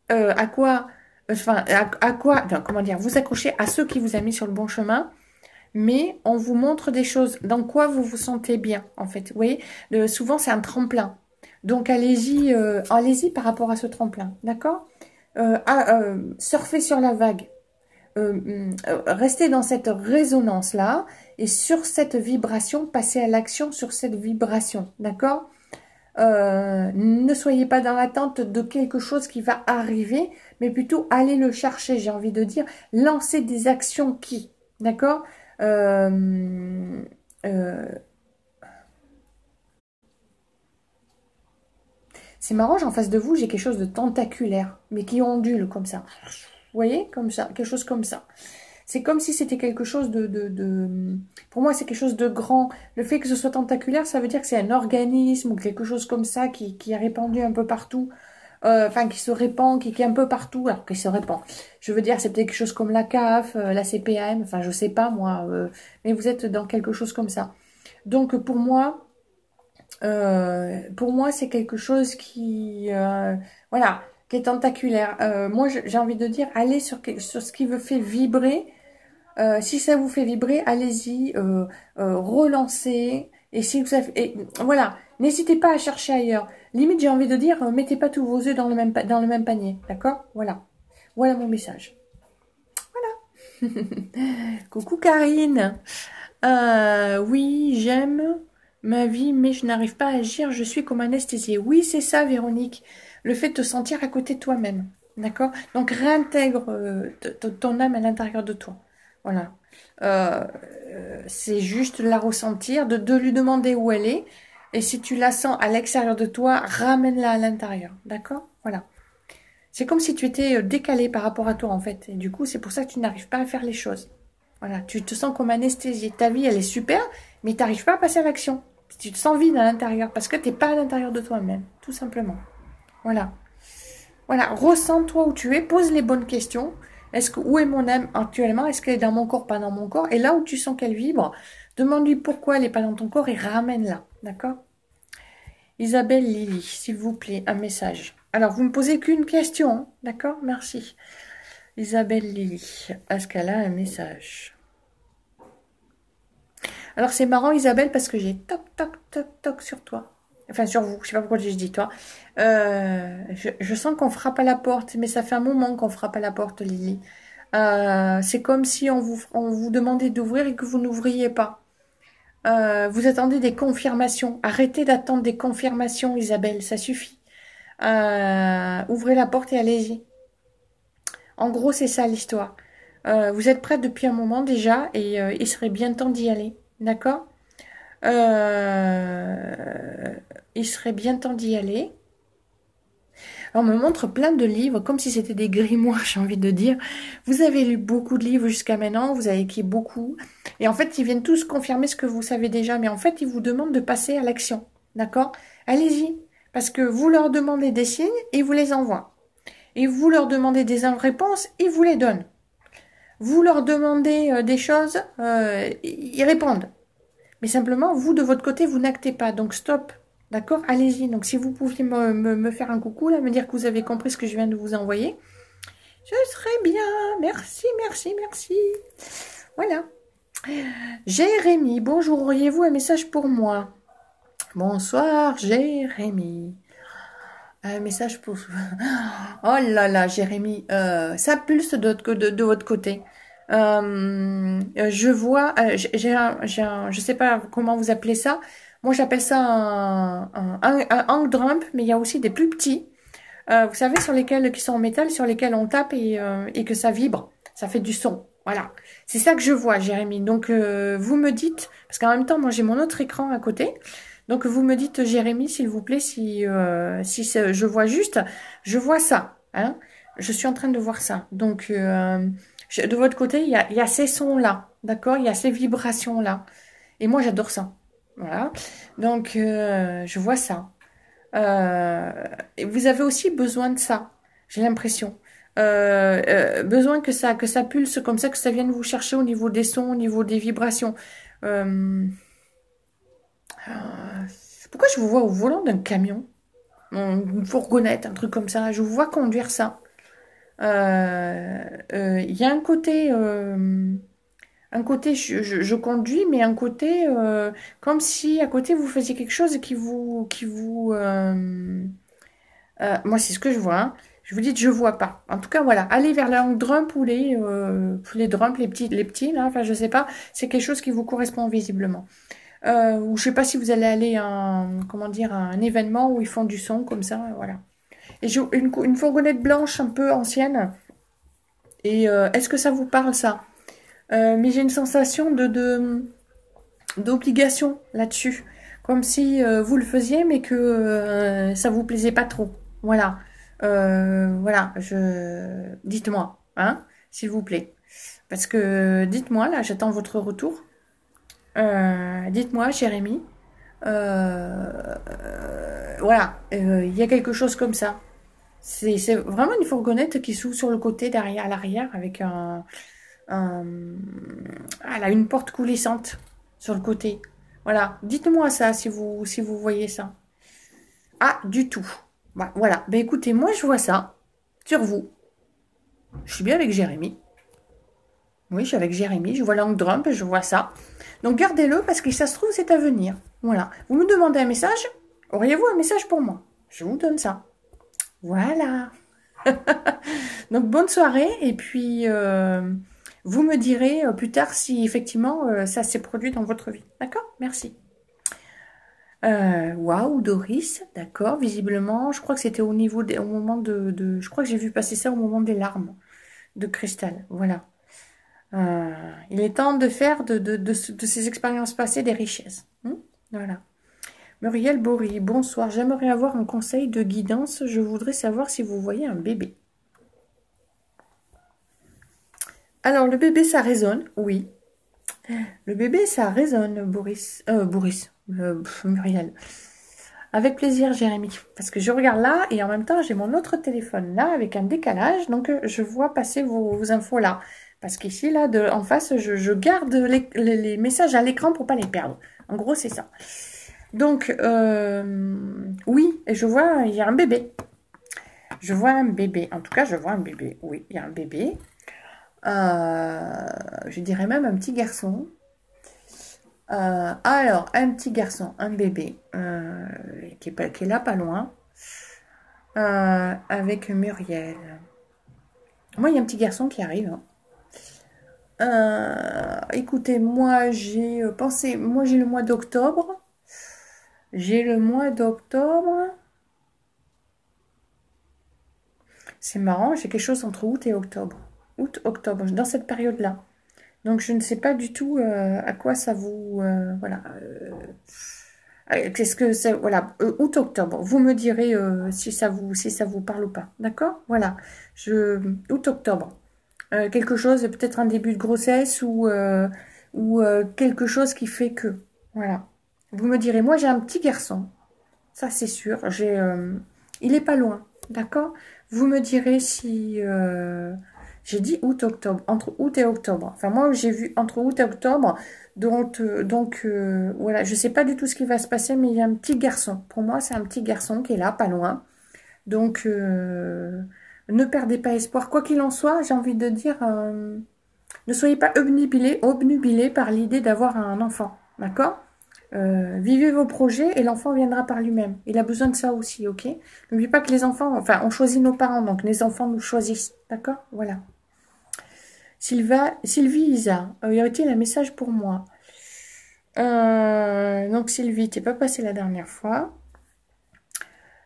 à quoi, enfin, à quoi, non, comment dire, vous accrocher à ceux qui vous a mis sur le bon chemin, mais on vous montre des choses dans quoi vous vous sentez bien, en fait. Vous voyez, souvent c'est un tremplin. Donc allez-y par rapport à ce tremplin, d'accord? Surfez sur la vague. Restez dans cette résonance-là et sur cette vibration, passez à l'action sur cette vibration, d'accord? Ne soyez pas dans l'attente de quelque chose qui va arriver, mais plutôt allez le chercher, j'ai envie de dire. Lancez des actions qui, d'accord? C'est marrant, en face de vous, j'ai quelque chose de tentaculaire, mais qui ondule comme ça. Vous voyez? Comme ça, quelque chose comme ça. C'est comme si c'était quelque chose Pour moi, c'est quelque chose de grand. Le fait que ce soit tentaculaire, ça veut dire que c'est un organisme ou quelque chose comme ça qui est répandu un peu partout. Enfin, qui se répand, qui est un peu partout. Alors, qui se répand. Je veux dire, c'est peut-être quelque chose comme la CAF, la CPAM. Enfin, je sais pas, moi. Mais vous êtes dans quelque chose comme ça. Donc, pour moi, c'est quelque chose qui... voilà, qui est tentaculaire. Moi, j'ai envie de dire, allez sur ce qui vous fait vibrer. Si ça vous fait vibrer, allez-y, relancez. Et si vous avez, et voilà, n'hésitez pas à chercher ailleurs. Limite, j'ai envie de dire, mettez pas tous vos œufs dans le même panier, d'accord? Voilà mon message. Voilà. Coucou Karine. Oui, j'aime ma vie, mais je n'arrive pas à agir. Je suis comme anesthésiée. Oui, c'est ça, Véronique. Le fait de te sentir à côté de toi-même, d'accord? Donc réintègre ton âme à l'intérieur de toi. Voilà. C'est juste la ressentir, de lui demander où elle est. Et si tu la sens à l'extérieur de toi, ramène-la à l'intérieur. D'accord? Voilà. C'est comme si tu étais décalé par rapport à toi, en fait. Et du coup, c'est pour ça que tu n'arrives pas à faire les choses. Voilà. Tu te sens comme anesthésié. Ta vie, elle est super, mais tu n'arrives pas à passer à l'action. Si tu te sens vide à l'intérieur, parce que tu n'es pas à l'intérieur de toi-même, tout simplement. Voilà. Voilà, ressens-toi où tu es, pose les bonnes questions. Où est mon âme actuellement? Est-ce qu'elle est dans mon corps, pas dans mon corps? Et là où tu sens qu'elle vibre, demande-lui pourquoi elle n'est pas dans ton corps et ramène-la. D'accord? Isabelle Lily, s'il vous plaît, un message. Alors, vous me posez qu'une question, hein, d'accord? Merci. Isabelle Lily, est-ce qu'elle a un message? Alors, c'est marrant, Isabelle, parce que j'ai toc, toc, toc, toc sur toi. Enfin, sur vous, je sais pas pourquoi je dis toi. Je sens qu'on frappe à la porte, mais ça fait un moment qu'on frappe à la porte, Lily. C'est comme si on vous demandait d'ouvrir et que vous n'ouvriez pas. Vous attendez des confirmations. Arrêtez d'attendre des confirmations, Isabelle, ça suffit. Ouvrez la porte et allez-y. En gros, c'est ça l'histoire. Vous êtes prête depuis un moment déjà et il serait bien temps d'y aller. D'accord? Il serait bien temps d'y aller. On me montre plein de livres, comme si c'était des grimoires, j'ai envie de dire. Vous avez lu beaucoup de livres jusqu'à maintenant, vous avez écrit beaucoup. Et en fait, ils viennent tous confirmer ce que vous savez déjà. Mais en fait, ils vous demandent de passer à l'action. D'accord? Allez-y. Parce que vous leur demandez des signes, ils vous les envoient. Et vous leur demandez des réponses, ils vous les donnent. Vous leur demandez des choses, ils répondent. Mais simplement, vous, de votre côté, vous n'actez pas. Donc, stop. D'accord? Allez-y. Donc, si vous pouviez me faire un coucou, là, me dire que vous avez compris ce que je viens de vous envoyer, je serais bien. Merci, merci, merci. Voilà. Jérémy, bonjour. Auriez-vous un message pour moi? Bonsoir, Jérémy. Un message pour... Oh là là, Jérémy. Ça pulse de votre côté. Je vois... je sais pas comment vous appelez ça. Moi, j'appelle ça un hang drum, mais il y a aussi des plus petits. Vous savez, qui sont en métal, sur lesquels on tape et que ça vibre. Ça fait du son. Voilà. C'est ça que je vois, Jérémy. Donc, vous me dites... Parce qu'en même temps, moi, j'ai mon autre écran à côté. Donc, vous me dites, Jérémy, s'il vous plaît, si je vois juste, je vois ça. Hein, je suis en train de voir ça. Donc, de votre côté, il y a ces sons-là. D'accord? Il y a ces vibrations-là. Et moi, j'adore ça. Voilà. Donc, je vois ça. Et vous avez aussi besoin de ça. J'ai l'impression. Besoin que ça pulse comme ça, que ça vienne vous chercher au niveau des sons, au niveau des vibrations. Pourquoi je vous vois au volant d'un camion, une fourgonnette, un truc comme ça? Je vous vois conduire ça. Il y a un côté, je conduis, mais un côté comme si à côté vous faisiez quelque chose moi c'est ce que je vois. Hein. Je vous dis, je vois pas. En tout cas, voilà, allez vers le hang drum ou les drums, les petits là. Enfin, je sais pas. C'est quelque chose qui vous correspond visiblement. Ou je sais pas si vous allez aller à un événement où ils font du son comme ça, voilà. Et j'ai une fourgonnette blanche un peu ancienne. Et est-ce que ça vous parle ça? Mais j'ai une sensation d'obligation là-dessus, comme si vous le faisiez, mais que ça vous plaisait pas trop. Voilà, voilà. Dites-moi, hein, s'il vous plaît, parce que dites-moi là, j'attends votre retour. Dites-moi, Jérémy. Voilà, il y a quelque chose comme ça. C'est vraiment une fourgonnette qui s'ouvre sur le côté, derrière, à l'arrière, avec elle a une porte coulissante sur le côté. Voilà, dites-moi ça si vous voyez ça. Ah, du tout. Bah, voilà, ben écoutez, moi je vois ça sur vous. Je suis bien avec Jérémy. Oui, je suis avec Jérémy, je vois l'angle drum, je vois ça. Donc gardez-le parce que ça se trouve, c'est à venir. Voilà. Vous me demandez un message? Auriez-vous un message pour moi? Je vous donne ça. Voilà. Donc bonne soirée et puis vous me direz plus tard si effectivement ça s'est produit dans votre vie. D'accord? Merci. Waouh, Doris, d'accord, visiblement, je crois que c'était au moment je crois que j'ai vu passer ça au moment des larmes de cristal. Voilà. Il est temps de faire de ces expériences passées des richesses. Voilà. Muriel Bory, bonsoir. J'aimerais avoir un conseil de guidance. Je voudrais savoir si vous voyez un bébé. Alors, le bébé, ça résonne, oui. Le bébé, ça résonne, Muriel. Avec plaisir, Jérémy. Parce que je regarde là et en même temps, j'ai mon autre téléphone là avec un décalage. Donc, je vois passer vos infos là. Parce qu'ici, là, en face, je garde les messages à l'écran pour pas les perdre. En gros, c'est ça. Donc, oui, et je vois, il y a un bébé. Je vois un bébé. En tout cas, je vois un bébé. Oui, il y a un bébé. Je dirais même un petit garçon. Alors, un petit garçon, un bébé, qui est là pas loin, avec Muriel. Moi, il y a un petit garçon qui arrive. Écoutez, moi, j'ai pensé, moi, j'ai le mois d'octobre. J'ai le mois d'octobre. C'est marrant, j'ai quelque chose entre août et octobre. Août, octobre, dans cette période-là. Donc, je ne sais pas du tout à quoi ça vous... voilà. Qu'est-ce que c'est? Voilà, août-octobre. Vous me direz si ça vous parle ou pas. D'accord? Voilà. Août-octobre. Quelque chose, peut-être un début de grossesse ou quelque chose qui fait que. Voilà. Vous me direz, moi j'ai un petit garçon. Ça c'est sûr. Il est pas loin. D'accord? Vous me direz si... j'ai dit août-octobre. Entre août et octobre. Enfin, moi j'ai vu entre août et octobre. Donc voilà, je sais pas du tout ce qui va se passer, mais il y a un petit garçon. Pour moi, c'est un petit garçon qui est là, pas loin. Donc, ne perdez pas espoir. Quoi qu'il en soit, j'ai envie de dire, ne soyez pas obnubilés par l'idée d'avoir un enfant. D'accord? Vivez vos projets et l'enfant viendra par lui-même. Il a besoin de ça aussi, ok? N'oubliez pas que les enfants, enfin, on choisit nos parents, donc les enfants nous choisissent. D'accord? Voilà. Sylvie Isa, y aurait-il un message pour moi? Donc Sylvie, t'es pas passée la dernière fois.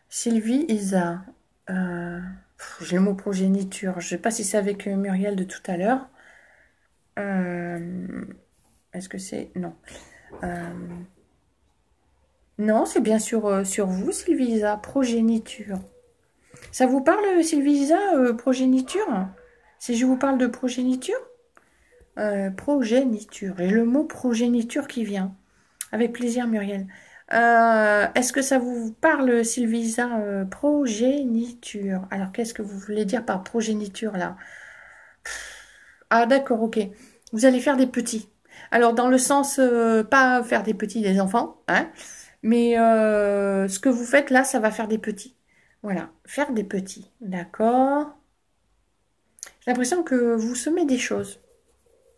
Sylvie Isa, j'ai le mot progéniture. Je sais pas si c'est avec Muriel de tout à l'heure. Est-ce que c'est... Non. Non, c'est bien sûr sur vous, Sylvie Isa. Progéniture. Ça vous parle, Sylvie Isa, progéniture? Si je vous parle de progéniture? Progéniture. Et le mot progéniture qui vient. Avec plaisir, Muriel. Est-ce que ça vous parle, Sylvisa, progéniture? Alors, qu'est-ce que vous voulez dire par progéniture, là? Ah, d'accord, ok. Vous allez faire des petits. Alors, dans le sens, pas faire des petits des enfants, hein, mais ce que vous faites là, ça va faire des petits. Voilà, faire des petits. D'accord. J'ai l'impression que vous semez des choses.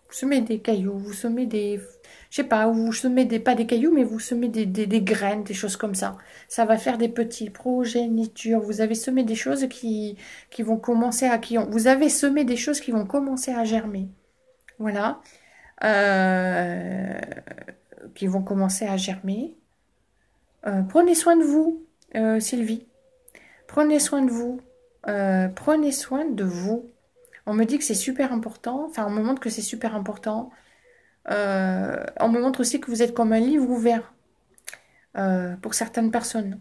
Vous semez des cailloux, vous semez des... Je sais pas, vous semez pas des cailloux, mais vous semez des graines, des choses comme ça. Ça va faire des petits progénitures. Vous avez semé des choses qui vont commencer à... vous avez semé des choses qui vont commencer à germer. Voilà. Euh, qui vont commencer à germer. Prenez soin de vous, Sylvie. Prenez soin de vous. Prenez soin de vous. On me dit que c'est super important. Enfin, on me montre que c'est super important. On me montre aussi que vous êtes comme un livre ouvert pour certaines personnes.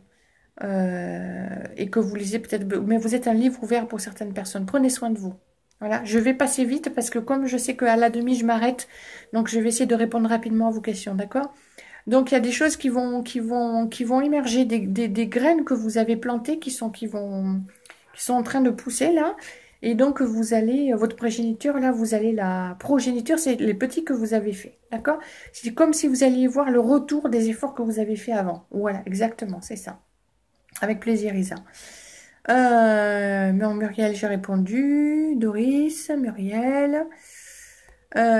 Et que vous lisez peut-être... Mais vous êtes un livre ouvert pour certaines personnes. Prenez soin de vous. Voilà, je vais passer vite parce que comme je sais qu'à la demi, je m'arrête, donc je vais essayer de répondre rapidement à vos questions, d'accord? Donc il y a des choses qui vont émerger, des graines que vous avez plantées qui sont en train de pousser là. Et donc vous allez, votre progéniture là, vous allez la progéniture, c'est les petits que vous avez fait, d'accord? C'est comme si vous alliez voir le retour des efforts que vous avez fait avant. Voilà, exactement, c'est ça. Avec plaisir, Isa. Muriel, j'ai répondu. Doris, Muriel.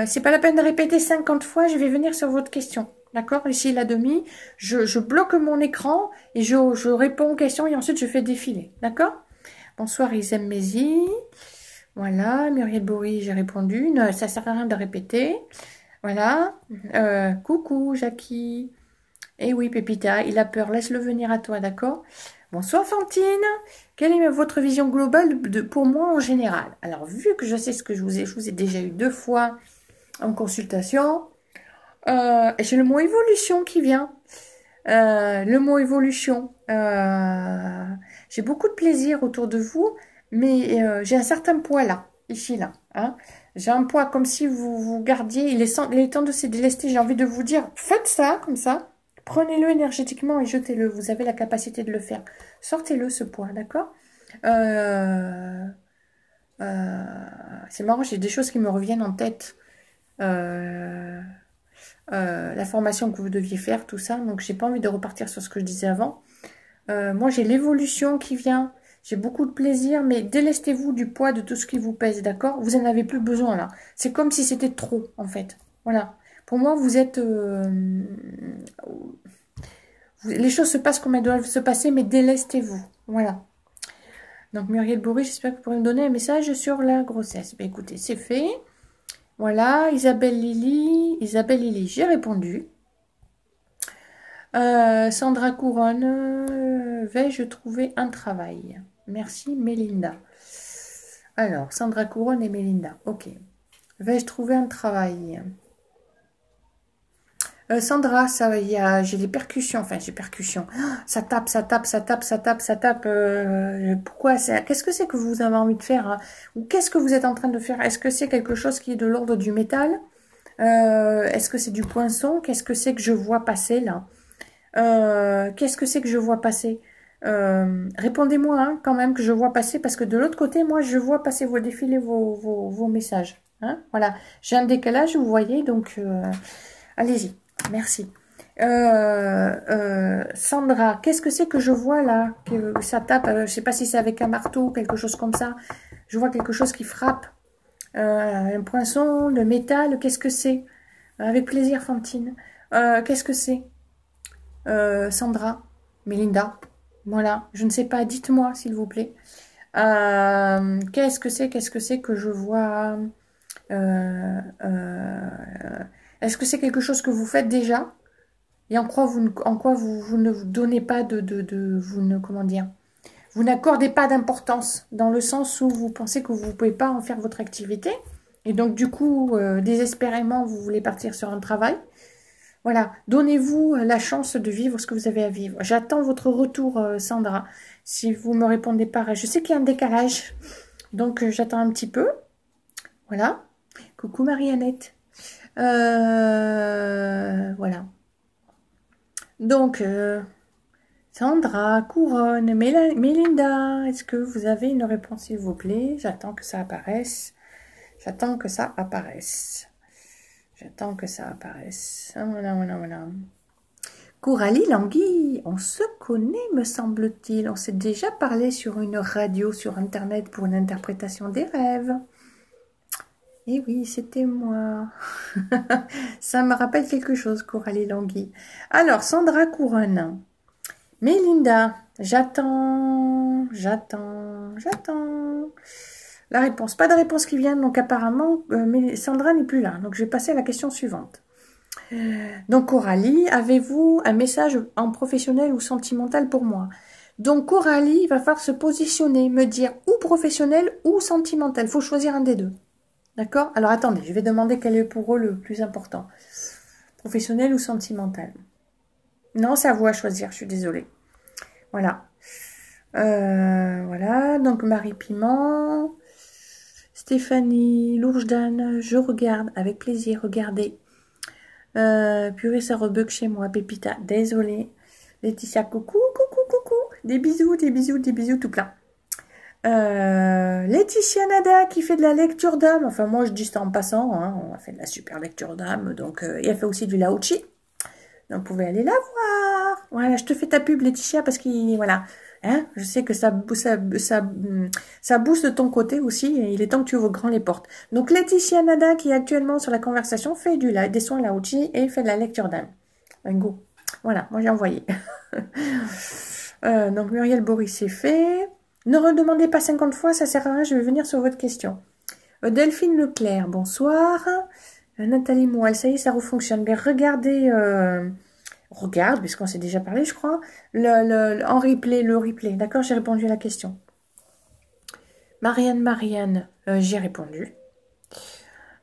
C'est pas la peine de répéter 50 fois, je vais venir sur votre question. D'accord? Ici, la demi, je bloque mon écran et je réponds aux questions et ensuite je fais défiler. D'accord? Bonsoir, Isem Mézi. Voilà, Muriel Bory, j'ai répondu. Non, ça sert à rien de répéter. Voilà. Coucou, Jackie. Eh oui, Pépita, il a peur. Laisse-le venir à toi, d'accord? Bonsoir, Fantine. Quelle est votre vision globale pour moi en général? Alors, vu que je sais ce que je vous ai déjà eu 2 fois en consultation, j'ai le mot évolution qui vient. Le mot évolution. J'ai beaucoup de plaisir autour de vous, mais j'ai un certain poids là, ici, là. Hein. J'ai un poids comme si vous gardiez, il est temps de se délester. J'ai envie de vous dire, faites ça, comme ça. Prenez-le énergétiquement et jetez-le. Vous avez la capacité de le faire. Sortez-le, ce poids, d'accord? euh, euh, c'est marrant, j'ai des choses qui me reviennent en tête. Euh, la formation que vous deviez faire, tout ça. Donc, j'ai pas envie de repartir sur ce que je disais avant. Moi, j'ai l'évolution qui vient. J'ai beaucoup de plaisir, mais délestez-vous du poids de tout ce qui vous pèse, d'accord? Vous en avez plus besoin, là. C'est comme si c'était trop, en fait. Voilà. Pour moi, vous êtes... les choses se passent comme elles doivent se passer, mais délestez-vous. Voilà. Donc, Muriel Bourri, j'espère que vous pourrez me donner un message sur la grossesse. Ben, écoutez, c'est fait. Voilà. Isabelle Lily, j'ai répondu. Sandra Couronne, vais-je trouver un travail? Merci, Mélinda. Alors, Sandra Couronne et Mélinda. Ok. Vais-je trouver un travail? Sandra, ça, j'ai des percussions. Enfin, j'ai percussions. Ah, ça tape, ça tape, ça tape, ça tape, ça tape. Pourquoi? Qu'est-ce que c'est que vous avez envie de faire, hein? Ou qu'est-ce que vous êtes en train de faire? Est-ce que c'est quelque chose qui est de l'ordre du métal? Est-ce que c'est du poinçon? Qu'est-ce que c'est que je vois passer là? Qu'est-ce que c'est que je vois passer? Répondez-moi hein, quand même que je vois passer, parce que de l'autre côté, moi, je vois passer vos défilés, vos messages. Hein, voilà, j'ai un décalage, vous voyez, donc allez-y, merci. Sandra, qu'est-ce que c'est que je vois là? Que ça tape, je sais pas si c'est avec un marteau ou quelque chose comme ça. Je vois quelque chose qui frappe. Un poinçon, le métal, qu'est-ce que c'est? Avec plaisir, Fantine. Qu'est-ce que c'est? Sandra, Mélinda, voilà, je ne sais pas, dites-moi s'il vous plaît. Qu'est-ce que c'est que je vois? Est-ce que c'est quelque chose que vous faites déjà? Et en quoi vous ne vous donnez pas vous ne, comment dire, vous n'accordez pas d'importance, dans le sens où vous pensez que vous ne pouvez pas en faire votre activité, et donc du coup, désespérément, vous voulez partir sur un travail. Voilà, donnez-vous la chance de vivre ce que vous avez à vivre. J'attends votre retour, Sandra. Si vous me répondez pas, je sais qu'il y a un décalage, donc j'attends un petit peu. Voilà. Coucou Marie-Annette. Voilà. Donc, Sandra, Couronne, Mélinda, est-ce que vous avez une réponse, s'il vous plaît? J'attends que ça apparaisse. J'attends que ça apparaisse. J'attends que ça apparaisse. Voilà, voilà, voilà. Coralie Langui, on se connaît, me semble-t-il. On s'est déjà parlé sur une radio, sur Internet, pour une interprétation des rêves. Eh oui, c'était moi. Ça me rappelle quelque chose, Coralie Langui. Alors, Sandra Couronne. Mélinda, j'attends. La réponse. Pas de réponse qui vient, donc apparemment, Sandra n'est plus là. Donc, je vais passer à la question suivante. Donc Coralie, avez-vous un message en professionnel ou sentimental pour moi? Donc Coralie, il va falloir se positionner, me dire ou professionnel ou sentimental. Il faut choisir un des deux. D'accord? Alors attendez, je vais demander quel est pour eux le plus important. Professionnel ou sentimental? Non, c'est à vous à choisir, je suis désolée. Voilà. Voilà, donc Marie Piment, Stéphanie, Lourjdan, je regarde avec plaisir, regardez. Purée, ça rebug chez moi, Pépita, désolée. Laetitia, coucou, coucou, coucou. Des bisous, des bisous, des bisous tout plein. Laetitia Nada qui fait de la lecture d'âme. Enfin, moi, je dis ça en passant. Hein. On a fait de la super lecture d'âme. Donc, et elle fait aussi du Laochi. Donc, vous pouvez aller la voir. Voilà, je te fais ta pub, Laetitia, parce que, voilà. Hein, je sais que ça booste de ton côté aussi, et il est temps que tu ouvres grand les portes. Donc Laetitia Nada, qui est actuellement sur la conversation, fait des soins Laochi et fait de la lecture d'âme. Un go. Voilà, moi j'ai envoyé. Donc Muriel Boris, c'est fait. Ne redemandez pas 50 fois, ça sert à rien, je vais venir sur votre question. Delphine Leclerc, bonsoir. Nathalie Moelle, ça y est, ça refonctionne. Mais regardez... Regarde, puisqu'on s'est déjà parlé, je crois, en replay, le replay. D'accord, j'ai répondu à la question. Marianne, j'ai répondu.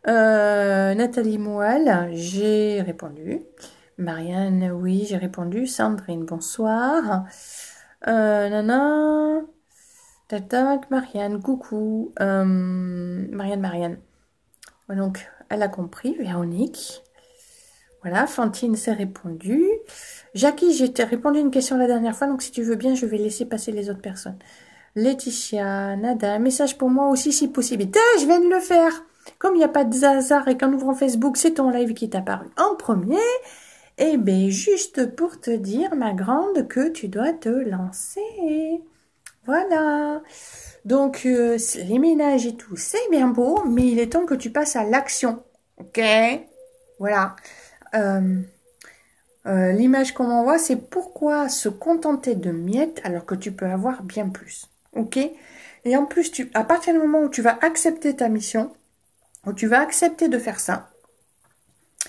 Nathalie Moelle, j'ai répondu. Marianne, oui, j'ai répondu. Sandrine, bonsoir. Nana. Tac, Marianne, coucou. Marianne. Donc, elle a compris, Véronique. Voilà, Fantine s'est répondu. Jackie, j'ai répondu à une question la dernière fois, donc si tu veux bien, je vais laisser passer les autres personnes. Laetitia, Nada, un message pour moi aussi si possible. Je viens de le faire. Comme il n'y a pas de hasard et qu'en ouvrant Facebook, c'est ton live qui est apparu en premier, eh bien, juste pour te dire, ma grande, que tu dois te lancer. Voilà. Donc, les ménages et tout, c'est bien beau, mais il est temps que tu passes à l'action. Ok? Voilà. L'image qu'on envoie, c'est pourquoi se contenter de miettes alors que tu peux avoir bien plus. Ok? Et en plus, à partir du moment où tu vas accepter ta mission, où tu vas accepter de faire ça,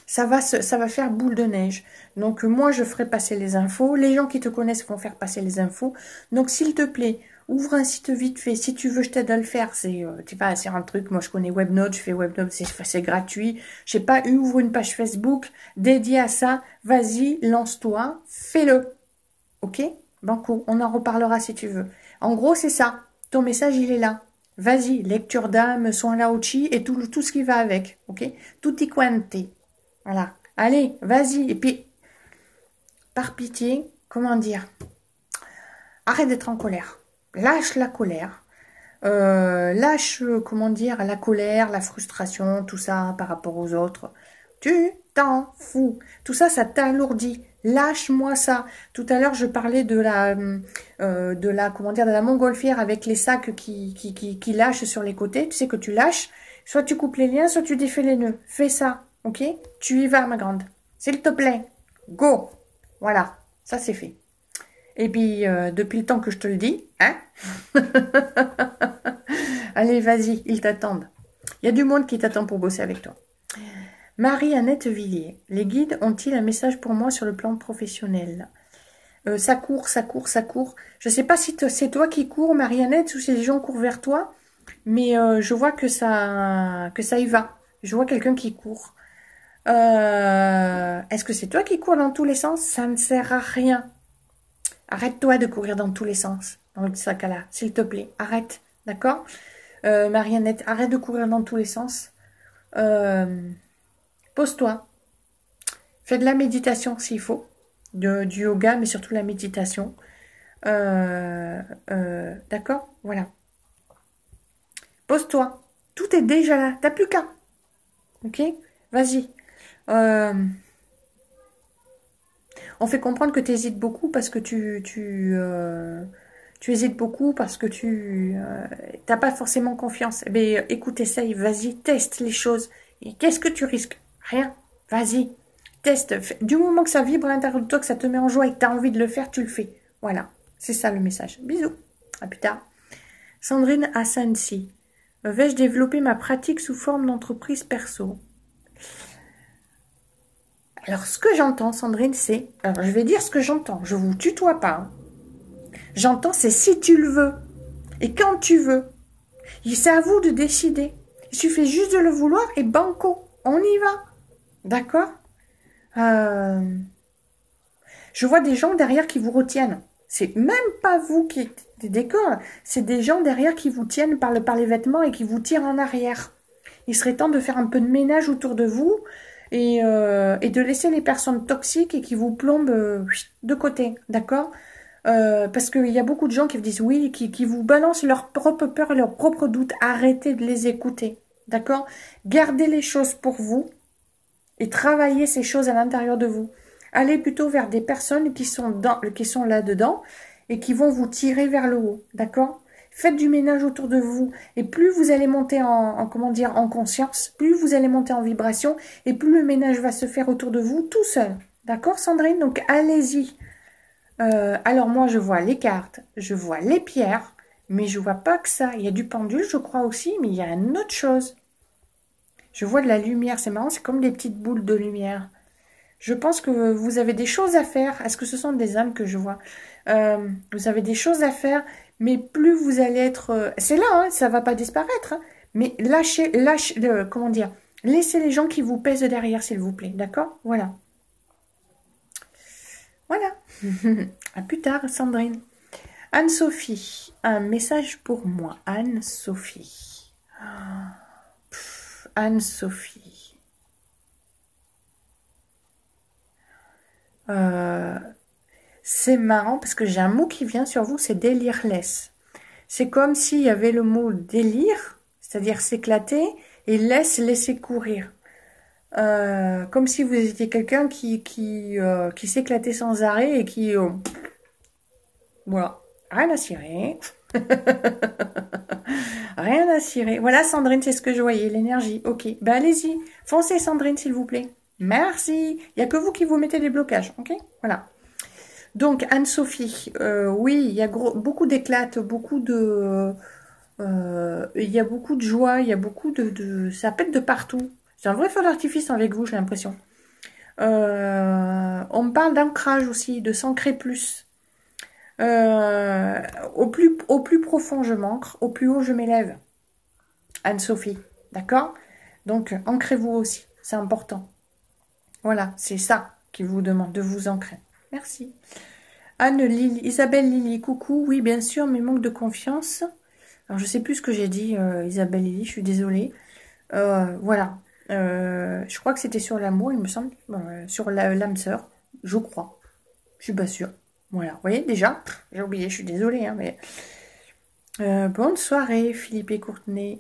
ça va faire boule de neige. Donc, moi, je ferai passer les infos. Les gens qui te connaissent vont faire passer les infos. Donc, s'il te plaît, ouvre un site vite fait. Si tu veux, je t'aide à le faire. Tu vas sur un truc. Moi, je connais Webnote. Je fais Webnote. C'est gratuit. Je sais pas, ouvre une page Facebook dédiée à ça. Vas-y, lance-toi. Fais-le. Ok? Banco. On en reparlera si tu veux. En gros, c'est ça. Ton message, il est là. Vas-y. Lecture d'âme, soin laochi et tout ce qui va avec. Ok? Tutti quanti. Voilà. Allez, vas-y. Et puis, par pitié, comment dire, arrête d'être en colère. Lâche la colère. Lâche, comment dire, la colère, la frustration, tout ça par rapport aux autres. Tu t'en fous. Tout ça, ça t'alourdit. Lâche-moi ça. Tout à l'heure, je parlais de comment dire, de la montgolfière avec les sacs qui lâchent sur les côtés. Tu sais que tu lâches. Soit tu coupes les liens, soit tu défais les nœuds. Fais ça, ok? Tu y vas, ma grande. S'il te plaît. Go. Voilà. Ça, c'est fait. Et puis, depuis le temps que je te le dis, hein? Allez, vas-y, ils t'attendent. Il y a du monde qui t'attend pour bosser avec toi. Marie-Annette Villiers. Les guides ont-ils un message pour moi sur le plan professionnel? Ça court, ça court, ça court. Je ne sais pas si c'est toi qui cours, Marie-Annette, ou si les gens courent vers toi, mais je vois que ça y va. Je vois quelqu'un qui court. Est-ce que c'est toi qui cours dans tous les sens? Ça ne sert à rien. Arrête-toi de courir dans tous les sens, dans ce cas-là, s'il te plaît. Arrête, d'accord? Marie-Annette, arrête de courir dans tous les sens. Pose-toi. Fais de la méditation s'il faut. Du yoga, mais surtout la méditation. D'accord? Voilà. Pose-toi. Tout est déjà là. T'as plus qu'à. Ok? Vas-y. On fait comprendre que tu hésites beaucoup parce que tu hésites beaucoup parce que tu n'as pas forcément confiance. Eh bien, écoute, essaye, vas-y, teste les choses. Et qu'est-ce que tu risques? Rien. Vas-y, teste. Du moment que ça vibre à l'intérieur de toi, que ça te met en joie et que tu as envie de le faire, tu le fais. Voilà, c'est ça le message. Bisous. À plus tard. Sandrine Hassansi. Vais-je développer ma pratique sous forme d'entreprise perso? Alors, ce que j'entends, Sandrine, c'est... Alors, je vais dire ce que j'entends. Je vous tutoie pas. Hein. J'entends, c'est si tu le veux. Et quand tu veux. C'est à vous de décider. Il suffit juste de le vouloir et banco. On y va. D'accord? Je vois des gens derrière qui vous retiennent. C'est même pas vous qui êtes des décors. C'est des gens derrière qui vous tiennent par les vêtements et qui vous tirent en arrière. Il serait temps de faire un peu de ménage autour de vous. Et de laisser les personnes toxiques et qui vous plombent de côté, d'accord? Parce qu'il y a beaucoup de gens qui vous disent oui, qui vous balancent leurs propres peurs et leurs propres doutes. Arrêtez de les écouter, d'accord? Gardez les choses pour vous et travaillez ces choses à l'intérieur de vous. Allez plutôt vers des personnes qui sont là-dedans et qui vont vous tirer vers le haut, d'accord? Faites du ménage autour de vous. Et plus vous allez monter en conscience, plus vous allez monter en vibration, et plus le ménage va se faire autour de vous tout seul. D'accord, Sandrine? Donc, allez-y. Alors, moi, je vois les cartes, je vois les pierres, mais je vois pas que ça. Il y a du pendule, je crois aussi, mais il y a une autre chose. Je vois de la lumière. C'est marrant, c'est comme des petites boules de lumière. Je pense que vous avez des choses à faire. Est-ce que ce sont des âmes que je vois? Vous avez des choses à faire, mais plus vous allez être... c'est là, hein, ça va pas disparaître. Hein, mais comment dire? Laissez les gens qui vous pèsent derrière, s'il vous plaît. D'accord? Voilà. Voilà. À plus tard, Sandrine. Anne-Sophie. Un message pour moi. Anne-Sophie. Anne-Sophie. C'est marrant parce que j'ai un mot qui vient sur vous, c'est délireless. C'est comme s'il y avait le mot délire, c'est-à-dire s'éclater, et laisser courir. Comme si vous étiez quelqu'un qui s'éclatait sans arrêt et qui... voilà, rien à cirer. Rien à cirer. Voilà, Sandrine, c'est ce que je voyais, l'énergie. Ok, ben allez-y. Foncez, Sandrine, s'il vous plaît. Merci. Il n'y a que vous qui vous mettez des blocages, ok? Voilà. Donc, Anne-Sophie, oui, il y a beaucoup d'éclates, beaucoup de... il y a beaucoup de joie, il y a beaucoup de... Ça pète de partout. C'est un vrai feu d'artifice avec vous, j'ai l'impression. On me parle d'ancrage aussi, de s'ancrer plus. Au plus profond, je m'ancre, au plus haut, je m'élève. Anne-Sophie, d'accord? Donc, ancrez-vous aussi, c'est important. Voilà, c'est ça qu'il vous demande, de vous ancrer. Merci. Anne, Lily, Isabelle, Lily, coucou. Oui, bien sûr, mais manque de confiance. Alors, je sais plus ce que j'ai dit, Isabelle, Lily, je suis désolée. Voilà. Je crois que c'était sur l'amour, il me semble. Sur l'âme sœur, je crois. Je suis pas sûre. Voilà, vous voyez, déjà, j'ai oublié, je suis désolée, hein, mais... bonne soirée, Philippe et Courtenay.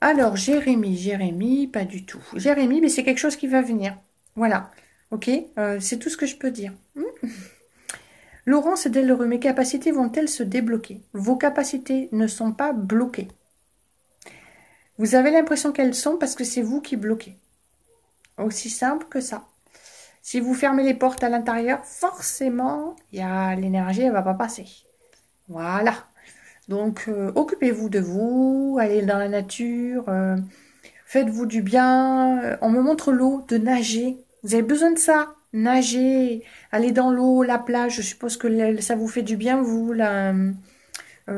Alors, Jérémy, pas du tout. Jérémy, mais c'est quelque chose qui va venir. Voilà, ok, c'est tout ce que je peux dire. Laurence Dellereux, mes capacités vont-elles se débloquer? Vos capacités ne sont pas bloquées. Vous avez l'impression qu'elles sont parce que c'est vous qui bloquez. Aussi simple que ça. Si vous fermez les portes à l'intérieur, forcément, l'énergie, elle va pas passer. Voilà. Donc, occupez-vous de vous, allez dans la nature, faites-vous du bien. On me montre l'eau, de nager. Vous avez besoin de ça, nager, aller dans l'eau, la plage. Je suppose que ça vous fait du bien, vous,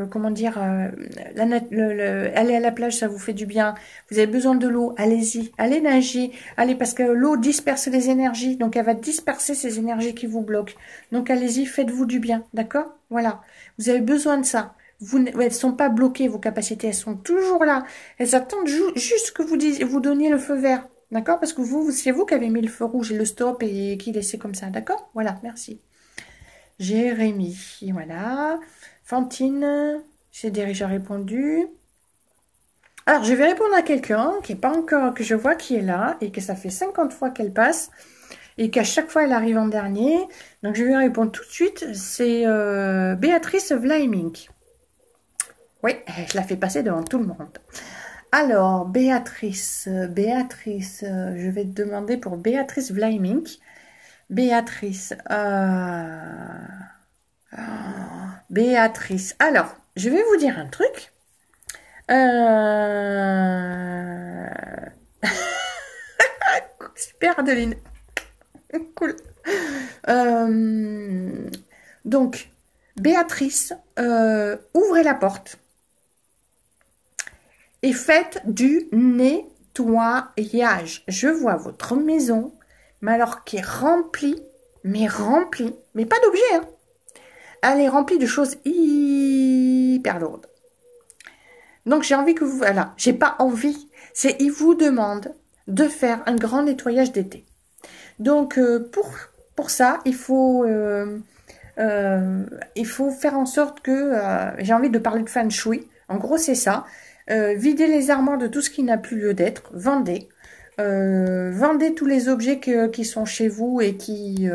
comment dire, aller à la plage, ça vous fait du bien. Vous avez besoin de l'eau, allez-y, allez nager, allez, parce que l'eau disperse les énergies, donc elle va disperser ces énergies qui vous bloquent. Donc allez-y, faites-vous du bien, d'accord? Voilà, vous avez besoin de ça. Elles ne sont pas bloquées, vos capacités, elles sont toujours là. Elles attendent juste que vous donniez le feu vert, d'accord? Parce que c'est vous qui avez mis le feu rouge et le stop et qui laissez comme ça, d'accord? Voilà, merci. Jérémy, voilà. Fantine, j'ai déjà répondu. Alors, je vais répondre à quelqu'un qui est pas encore, que je vois qui est là et que ça fait 50 fois qu'elle passe et qu'à chaque fois elle arrive en dernier. Donc, je vais répondre tout de suite. C'est Béatrice Vlaming. Oui, je la fais passer devant tout le monde. Alors, Béatrice, je vais te demander pour Béatrice Vlaming. Béatrice, Béatrice. Alors, je vais vous dire un truc. Super, Adeline. Cool. Donc, Béatrice, ouvrez la porte et faites du nettoyage. Je vois votre maison, mais alors qui est remplie, mais pas d'objets, hein. Elle est remplie de choses hyper lourdes. Donc, j'ai envie que vous... Voilà, j'ai pas envie. Il vous demande de faire un grand nettoyage d'été. Donc, pour ça, il faut faire en sorte que... j'ai envie de parler de feng shui. En gros, c'est ça. Videz les armoires de tout ce qui n'a plus lieu d'être. Vendez. Vendez tous les objets qui sont chez vous et qui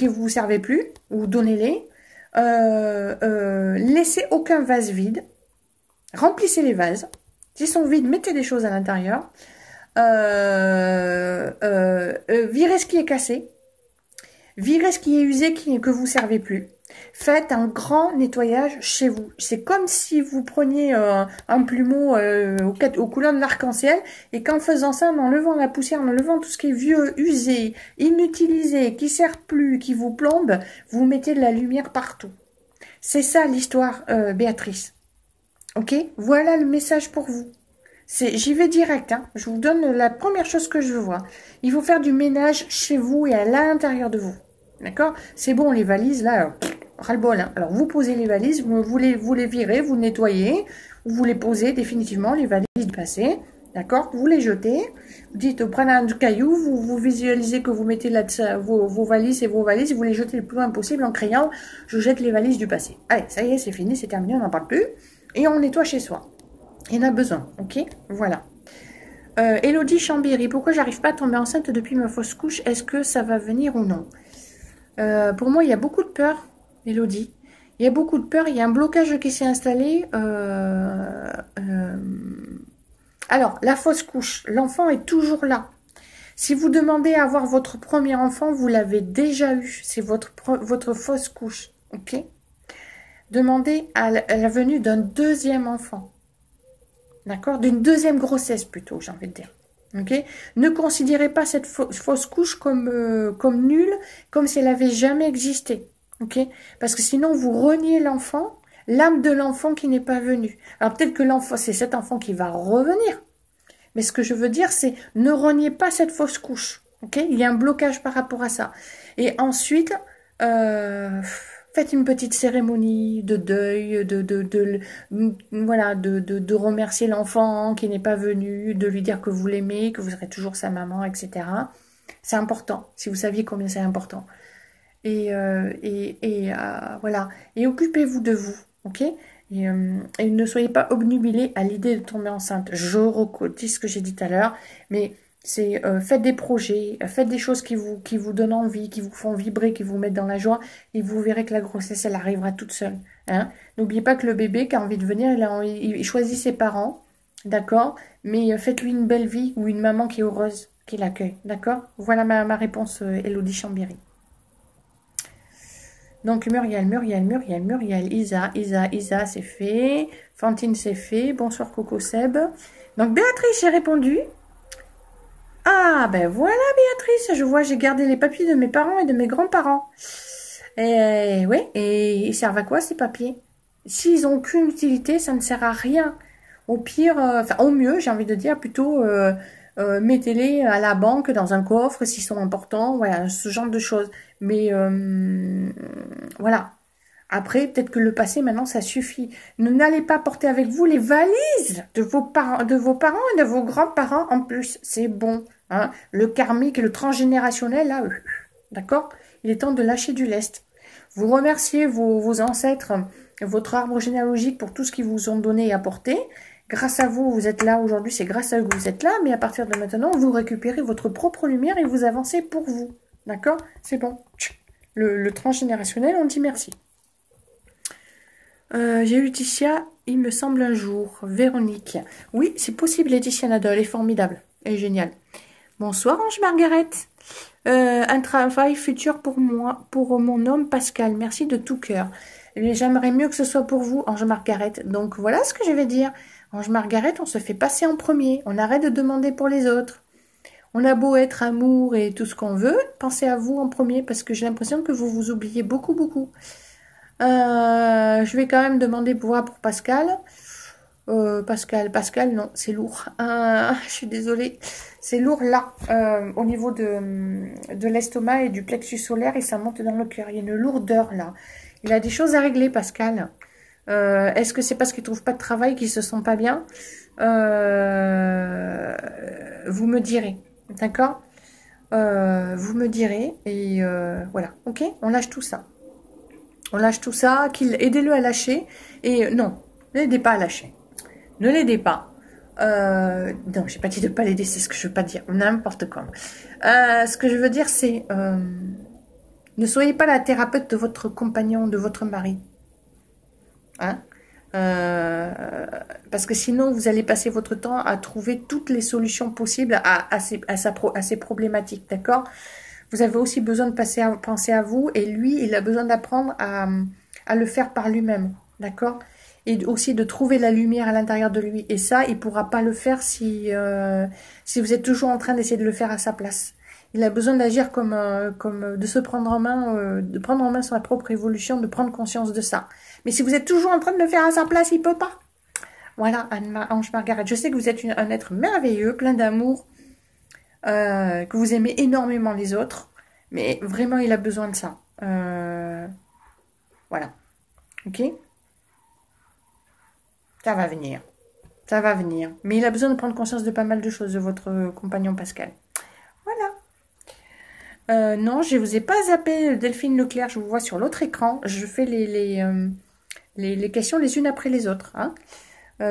vous servez plus. Ou donnez-les. Laissez aucun vase vide. Remplissez les vases. S'ils sont vides, mettez des choses à l'intérieur. Virez ce qui est cassé. Virez ce qui est usé, que vous ne servez plus. Faites un grand nettoyage chez vous. C'est comme si vous preniez un plumeau aux couleurs de l'arc-en-ciel et qu'en faisant ça, en enlevant la poussière, en enlevant tout ce qui est vieux, usé, inutilisé, qui ne sert plus, qui vous plombe, vous mettez de la lumière partout. C'est ça l'histoire, Béatrice. Ok? Voilà le message pour vous. J'y vais direct, hein. Je vous donne la première chose que je vois. Il faut faire du ménage chez vous et à l'intérieur de vous. D'accord? C'est bon, les valises, là, ras-le-bol. Hein. Alors, vous posez les valises, vous les virez, vous nettoyez, vous les posez définitivement, les valises du passé. D'accord? Vous les jetez. Vous dites, prenez un caillou, vous visualisez que vous mettez là vos valises et vos valises, vous les jetez le plus loin possible en criant, je jette les valises du passé. Allez, ça y est, c'est fini, c'est terminé, on n'en parle plus. Et on nettoie chez soi. Il y en a besoin, ok? Voilà. Elodie Chambéry, pourquoi j'arrive pas à tomber enceinte depuis ma fausse couche? Est-ce que ça va venir ou non? Pour moi, il y a beaucoup de peur, Elodie. Il y a beaucoup de peur, il y a un blocage qui s'est installé. Alors, la fausse couche, l'enfant est toujours là. Si vous demandez à avoir votre premier enfant, vous l'avez déjà eu. C'est votre fausse couche, ok? Demandez à la venue d'un deuxième enfant. D'accord? D'une deuxième grossesse plutôt, j'ai envie de dire. Ok? Ne considérez pas cette fausse couche comme nulle, comme si elle avait jamais existé. Ok? Parce que sinon, vous reniez l'enfant, l'âme de l'enfant qui n'est pas venu. Alors peut-être que l'enfant, c'est cet enfant qui va revenir. Mais ce que je veux dire, c'est ne reniez pas cette fausse couche. Ok? Il y a un blocage par rapport à ça. Et ensuite, faites une petite cérémonie de deuil, voilà, de remercier l'enfant qui n'est pas venu, de lui dire que vous l'aimez, que vous serez toujours sa maman, etc. C'est important, si vous saviez combien c'est important. Et voilà. Et occupez-vous de vous, ok? Et ne soyez pas obnubilés à l'idée de tomber enceinte. Je redis ce que j'ai dit tout à l'heure, mais c'est faites des projets, faites des choses qui vous donnent envie, qui vous font vibrer, qui vous mettent dans la joie, et vous verrez que la grossesse, elle arrivera toute seule. Hein. N'oubliez pas que le bébé qui a envie de venir, il choisit ses parents, d'accord? Mais faites-lui une belle vie ou une maman qui est heureuse, qui l'accueille, d'accord? Voilà ma réponse, Elodie Chambéry. Donc Muriel, Isa, c'est fait. Fantine, c'est fait. Bonsoir Coco Seb. Donc Béatrice, j'ai répondu. Ah, ben voilà Béatrice, je vois, j'ai gardé les papiers de mes parents et de mes grands-parents. Et ouais, et ils servent à quoi ces papiers? S'ils n'ont aucune utilité, ça ne sert à rien. Au pire, enfin au mieux, j'ai envie de dire plutôt, mettez-les à la banque dans un coffre s'ils sont importants, voilà, ce genre de choses. Mais voilà. Après, peut-être que le passé, maintenant, ça suffit. N'allez pas porter avec vous les valises de vos parents et de vos grands-parents en plus. C'est bon. Hein. Le karmique et le transgénérationnel, là, d'accord? Il est temps de lâcher du lest. Vous remerciez vos ancêtres, votre arbre généalogique pour tout ce qu'ils vous ont donné et apporté. Grâce à vous, vous êtes là aujourd'hui, c'est grâce à eux que vous êtes là, mais à partir de maintenant, vous récupérez votre propre lumière et vous avancez pour vous. D'accord? C'est bon. Le transgénérationnel, on dit merci. J'ai eu Laetitia, il me semble, un jour. Véronique. Oui, c'est possible, Laetitia Nadal, elle est formidable. Elle est géniale. Bonsoir, Ange Margaret. Un travail futur pour moi, pour mon homme Pascal. Merci de tout cœur. J'aimerais mieux que ce soit pour vous, Ange Margaret. Donc voilà ce que je vais dire. Ange Margaret, on se fait passer en premier. On arrête de demander pour les autres. On a beau être amour et tout ce qu'on veut, pensez à vous en premier parce que j'ai l'impression que vous vous oubliez beaucoup, beaucoup. Je vais quand même demander pour Pascal. Pascal, non, c'est lourd. Je suis désolée. C'est lourd là, au niveau de l'estomac et du plexus solaire et ça monte dans le cœur. Il y a une lourdeur là. Il a des choses à régler, Pascal. Est-ce que c'est parce qu'il trouve pas de travail qu'il se sent pas bien? Vous me direz, d'accord? Vous me direz et voilà, ok? On lâche tout ça. On lâche tout ça, aidez-le à lâcher. Et non, ne l'aidez pas à lâcher. Ne l'aidez pas. Non, j'ai pas dit de pas l'aider, c'est ce que je veux pas dire. N'importe quoi. Ce que je veux dire, c'est ne soyez pas la thérapeute de votre compagnon, de votre mari. Hein? Parce que sinon, vous allez passer votre temps à trouver toutes les solutions possibles à ces problématiques, d'accord? Vous avez aussi besoin de penser à vous et lui, il a besoin d'apprendre à le faire par lui-même, d'accord? Et aussi de trouver la lumière à l'intérieur de lui. Et ça, il pourra pas le faire si vous êtes toujours en train d'essayer de le faire à sa place. Il a besoin d'agir comme de se prendre en main, de prendre en main sa propre évolution, de prendre conscience de ça. Mais si vous êtes toujours en train de le faire à sa place, il peut pas. Voilà, Ange Margaret, je sais que vous êtes un être merveilleux, plein d'amour, que vous aimez énormément les autres, mais vraiment il a besoin de ça. Voilà. Ok? Ça va venir. Ça va venir. Mais il a besoin de prendre conscience de pas mal de choses de votre compagnon Pascal. Voilà. Non, je ne vous ai pas zappé Delphine Leclerc. Je vous vois sur l'autre écran. Je fais les questions les unes après les autres. Hein.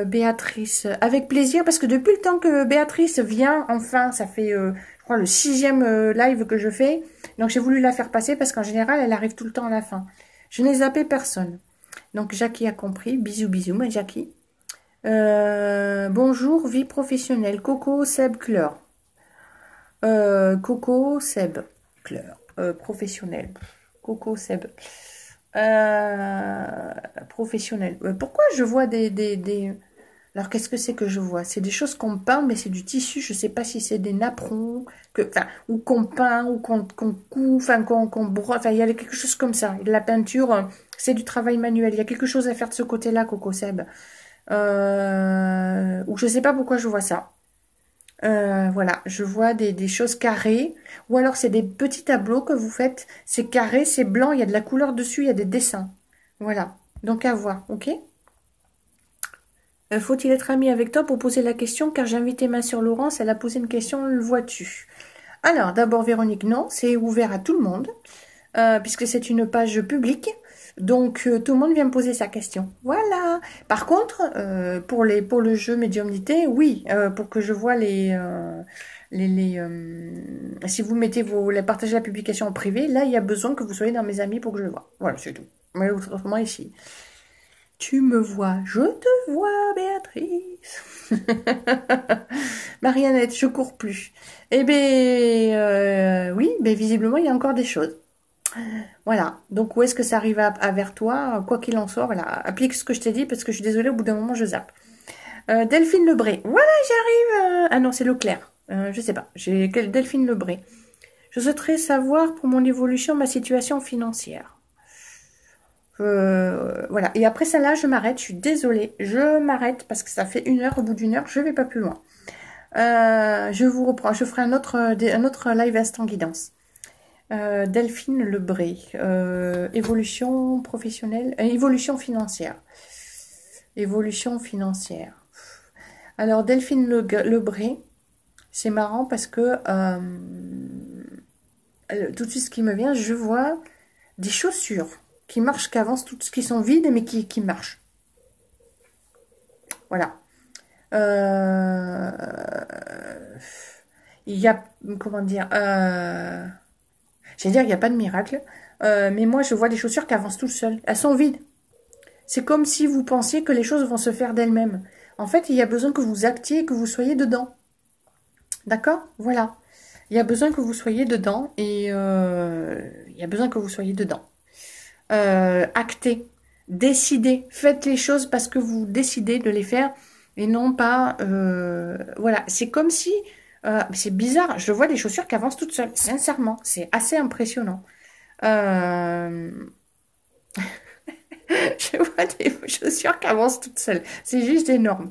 Béatrice, avec plaisir, parce que depuis le temps que Béatrice vient, enfin, ça fait, je crois, le 6e live que je fais. Donc, j'ai voulu la faire passer parce qu'en général, elle arrive tout le temps à la fin. Je n'ai zappé personne. Donc, Jackie a compris. Bisous, bisous, ma Jackie. Bonjour, vie professionnelle. Coco, Seb, Cleur. Coco, Seb, Cleur. Professionnel. Coco, Seb. Professionnel. Pourquoi je vois des... Alors, qu'est-ce que c'est que je vois? C'est des choses qu'on peint, mais c'est du tissu. Je ne sais pas si c'est des napperons, ou qu'on peint, ou qu'on coud, qu'on broie. Enfin, il y a quelque chose comme ça. La peinture, c'est du travail manuel. Il y a quelque chose à faire de ce côté-là, Coco Seb. Ou je ne sais pas pourquoi je vois ça. Voilà, je vois des choses carrées. Ou alors, c'est des petits tableaux que vous faites. C'est carré, c'est blanc, il y a de la couleur dessus, il y a des dessins. Voilà. Donc, à voir, ok? Faut-il être ami avec toi pour poser la question? Car j'ai invité ma sœur Laurence, elle a posé une question, le vois-tu? Alors, d'abord Véronique, non, c'est ouvert à tout le monde, puisque c'est une page publique, donc tout le monde vient me poser sa question. Voilà. Par contre, pour le jeu médiumnité, oui, pour que je vois si vous mettez partagez la publication en privé, là, il y a besoin que vous soyez dans mes amis pour que je le vois. Voilà, c'est tout. Mais autrement, ici. Tu me vois, je te vois, Béatrice. Mariannette, je cours plus. Eh bien, oui, mais visiblement, il y a encore des choses. Voilà. Donc, où est-ce que ça arrive vers toi? Quoi qu'il en soit, voilà. Applique ce que je t'ai dit, parce que je suis désolée, au bout d'un moment, je zappe. Delphine Lebré. Voilà, j'arrive. Ah non, c'est Leclerc. Je sais pas. J'ai Delphine Lebré. Je souhaiterais savoir pour mon évolution, ma situation financière. Voilà. Et après ça, là, je m'arrête. Je suis désolée. Je m'arrête parce que ça fait 1 heure. Au bout d'1 heure, je vais pas plus loin. Je vous reprends. Je ferai un autre live instant guidance. Delphine Lebré. Évolution professionnelle. Évolution financière. Évolution financière. Alors, Delphine Lebré, c'est marrant parce que tout de suite, ce qui me vient, je vois des chaussures qui marchent, qui avancent, toutes qui sont vides, mais qui marchent. Voilà. Il y a, comment dire, j'allais dire, il n'y a pas de miracle, mais moi, je vois des chaussures qui avancent toutes seules. Elles sont vides. C'est comme si vous pensiez que les choses vont se faire d'elles-mêmes. En fait, il y a besoin que vous actiez et que vous soyez dedans. D'accord? Voilà. Il y a besoin que vous soyez dedans et il y a besoin que vous soyez dedans. Actez, décidez, faites les choses parce que vous décidez de les faire et non pas... voilà, c'est comme si... c'est bizarre, je vois des chaussures qui avancent toutes seules, sincèrement, c'est assez impressionnant. Je vois des chaussures qui avancent toutes seules, c'est juste énorme.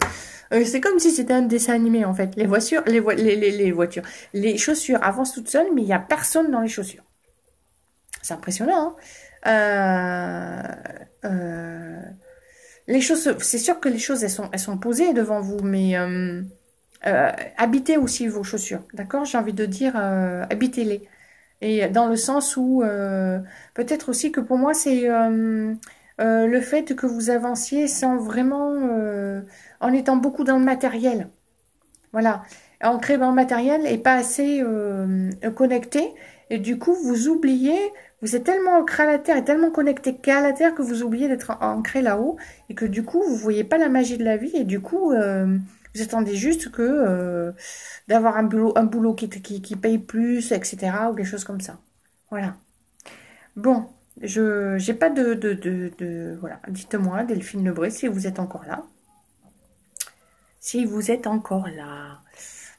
C'est comme si c'était un dessin animé en fait. Les voitures, les chaussures avancent toutes seules, mais il n'y a personne dans les chaussures. C'est impressionnant, hein. Les choses, c'est sûr que les choses, elles sont posées devant vous, mais habitez aussi vos chaussures, d'accord? J'ai envie de dire, habitez-les. Et dans le sens où, peut-être aussi que pour moi, c'est le fait que vous avanciez sans vraiment, en étant beaucoup dans le matériel. Voilà. Ancré dans le matériel et pas assez connecté. Et du coup, vous oubliez, vous êtes tellement ancré à la terre et tellement connecté qu'à la terre que vous oubliez d'être ancré là-haut. Et que du coup, vous voyez pas la magie de la vie. Et du coup, vous attendez juste que d'avoir un boulot qui paye plus, etc. ou des choses comme ça. Voilà. Bon, je j'ai pas voilà. Dites-moi, Delphine Lebré, si vous êtes encore là. Si vous êtes encore là.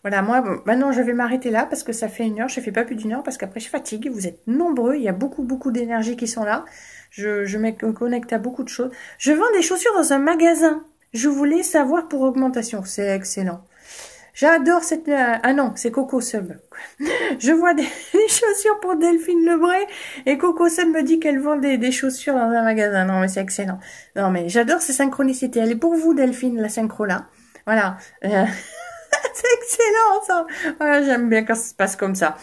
Voilà, moi, maintenant, je vais m'arrêter là parce que ça fait 1 heure. Je ne fais pas plus d'1 heure parce qu'après, je fatigue. Vous êtes nombreux. Il y a beaucoup, beaucoup d'énergie qui sont là. Je me connecte à beaucoup de choses. Je vends des chaussures dans un magasin. Je voulais savoir pour augmentation. C'est excellent. J'adore cette... ah non, c'est Coco Sub. Je vois des chaussures pour Delphine Lebray et Coco Sub me dit qu'elle vend des chaussures dans un magasin. Non, mais c'est excellent. Non, mais j'adore ces synchronicités. Elle est pour vous, Delphine, la synchro là. Voilà. C'est excellent, ça. Voilà, j'aime bien quand ça se passe comme ça.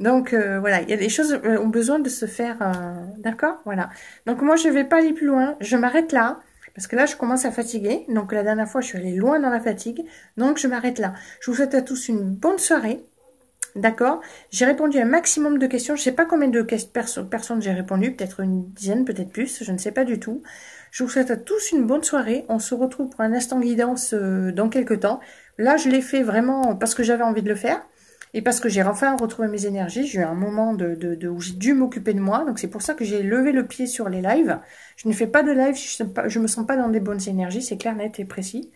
Donc, voilà, il y a des choses ont besoin de se faire... d'accord. Voilà. Donc, moi, je vais pas aller plus loin. Je m'arrête là. Parce que là, je commence à fatiguer. Donc, la dernière fois, je suis allée loin dans la fatigue. Donc, je m'arrête là. Je vous souhaite à tous une bonne soirée. D'accord. J'ai répondu à un maximum de questions. Je sais pas combien de personnes j'ai répondu. Peut-être une dizaine, peut-être plus. Je ne sais pas du tout. Je vous souhaite à tous une bonne soirée. On se retrouve pour un instant guidance dans quelques temps. Là, je l'ai fait vraiment parce que j'avais envie de le faire. Et parce que j'ai enfin retrouvé mes énergies, j'ai eu un moment où j'ai dû m'occuper de moi. Donc c'est pour ça que j'ai levé le pied sur les lives. Je ne fais pas de live, je me sens pas dans des bonnes énergies, c'est clair, net et précis.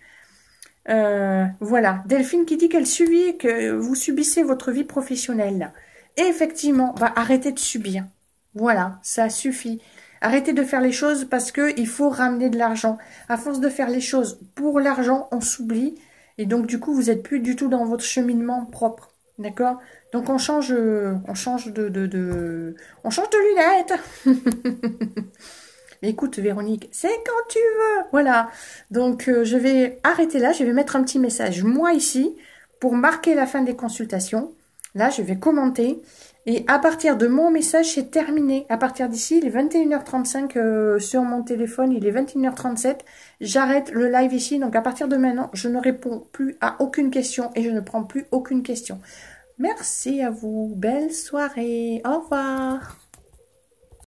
Voilà, Delphine qui dit que vous subissez votre vie professionnelle. Et effectivement, bah, arrêtez de subir. Voilà, ça suffit. Arrêtez de faire les choses parce que il faut ramener de l'argent. À force de faire les choses pour l'argent, on s'oublie. Et donc du coup, vous n'êtes plus du tout dans votre cheminement propre. D'accord? Donc on change de lunettes. Mais écoute Véronique, c'est quand tu veux. Voilà. Donc je vais arrêter là, je vais mettre un petit message moi ici pour marquer la fin des consultations. Là, je vais commenter et à partir de mon message, c'est terminé. À partir d'ici, il est 21h35 sur mon téléphone, il est 21h37. J'arrête le live ici. Donc à partir de maintenant, je ne réponds plus à aucune question et je ne prends plus aucune question. Merci à vous. Belle soirée. Au revoir.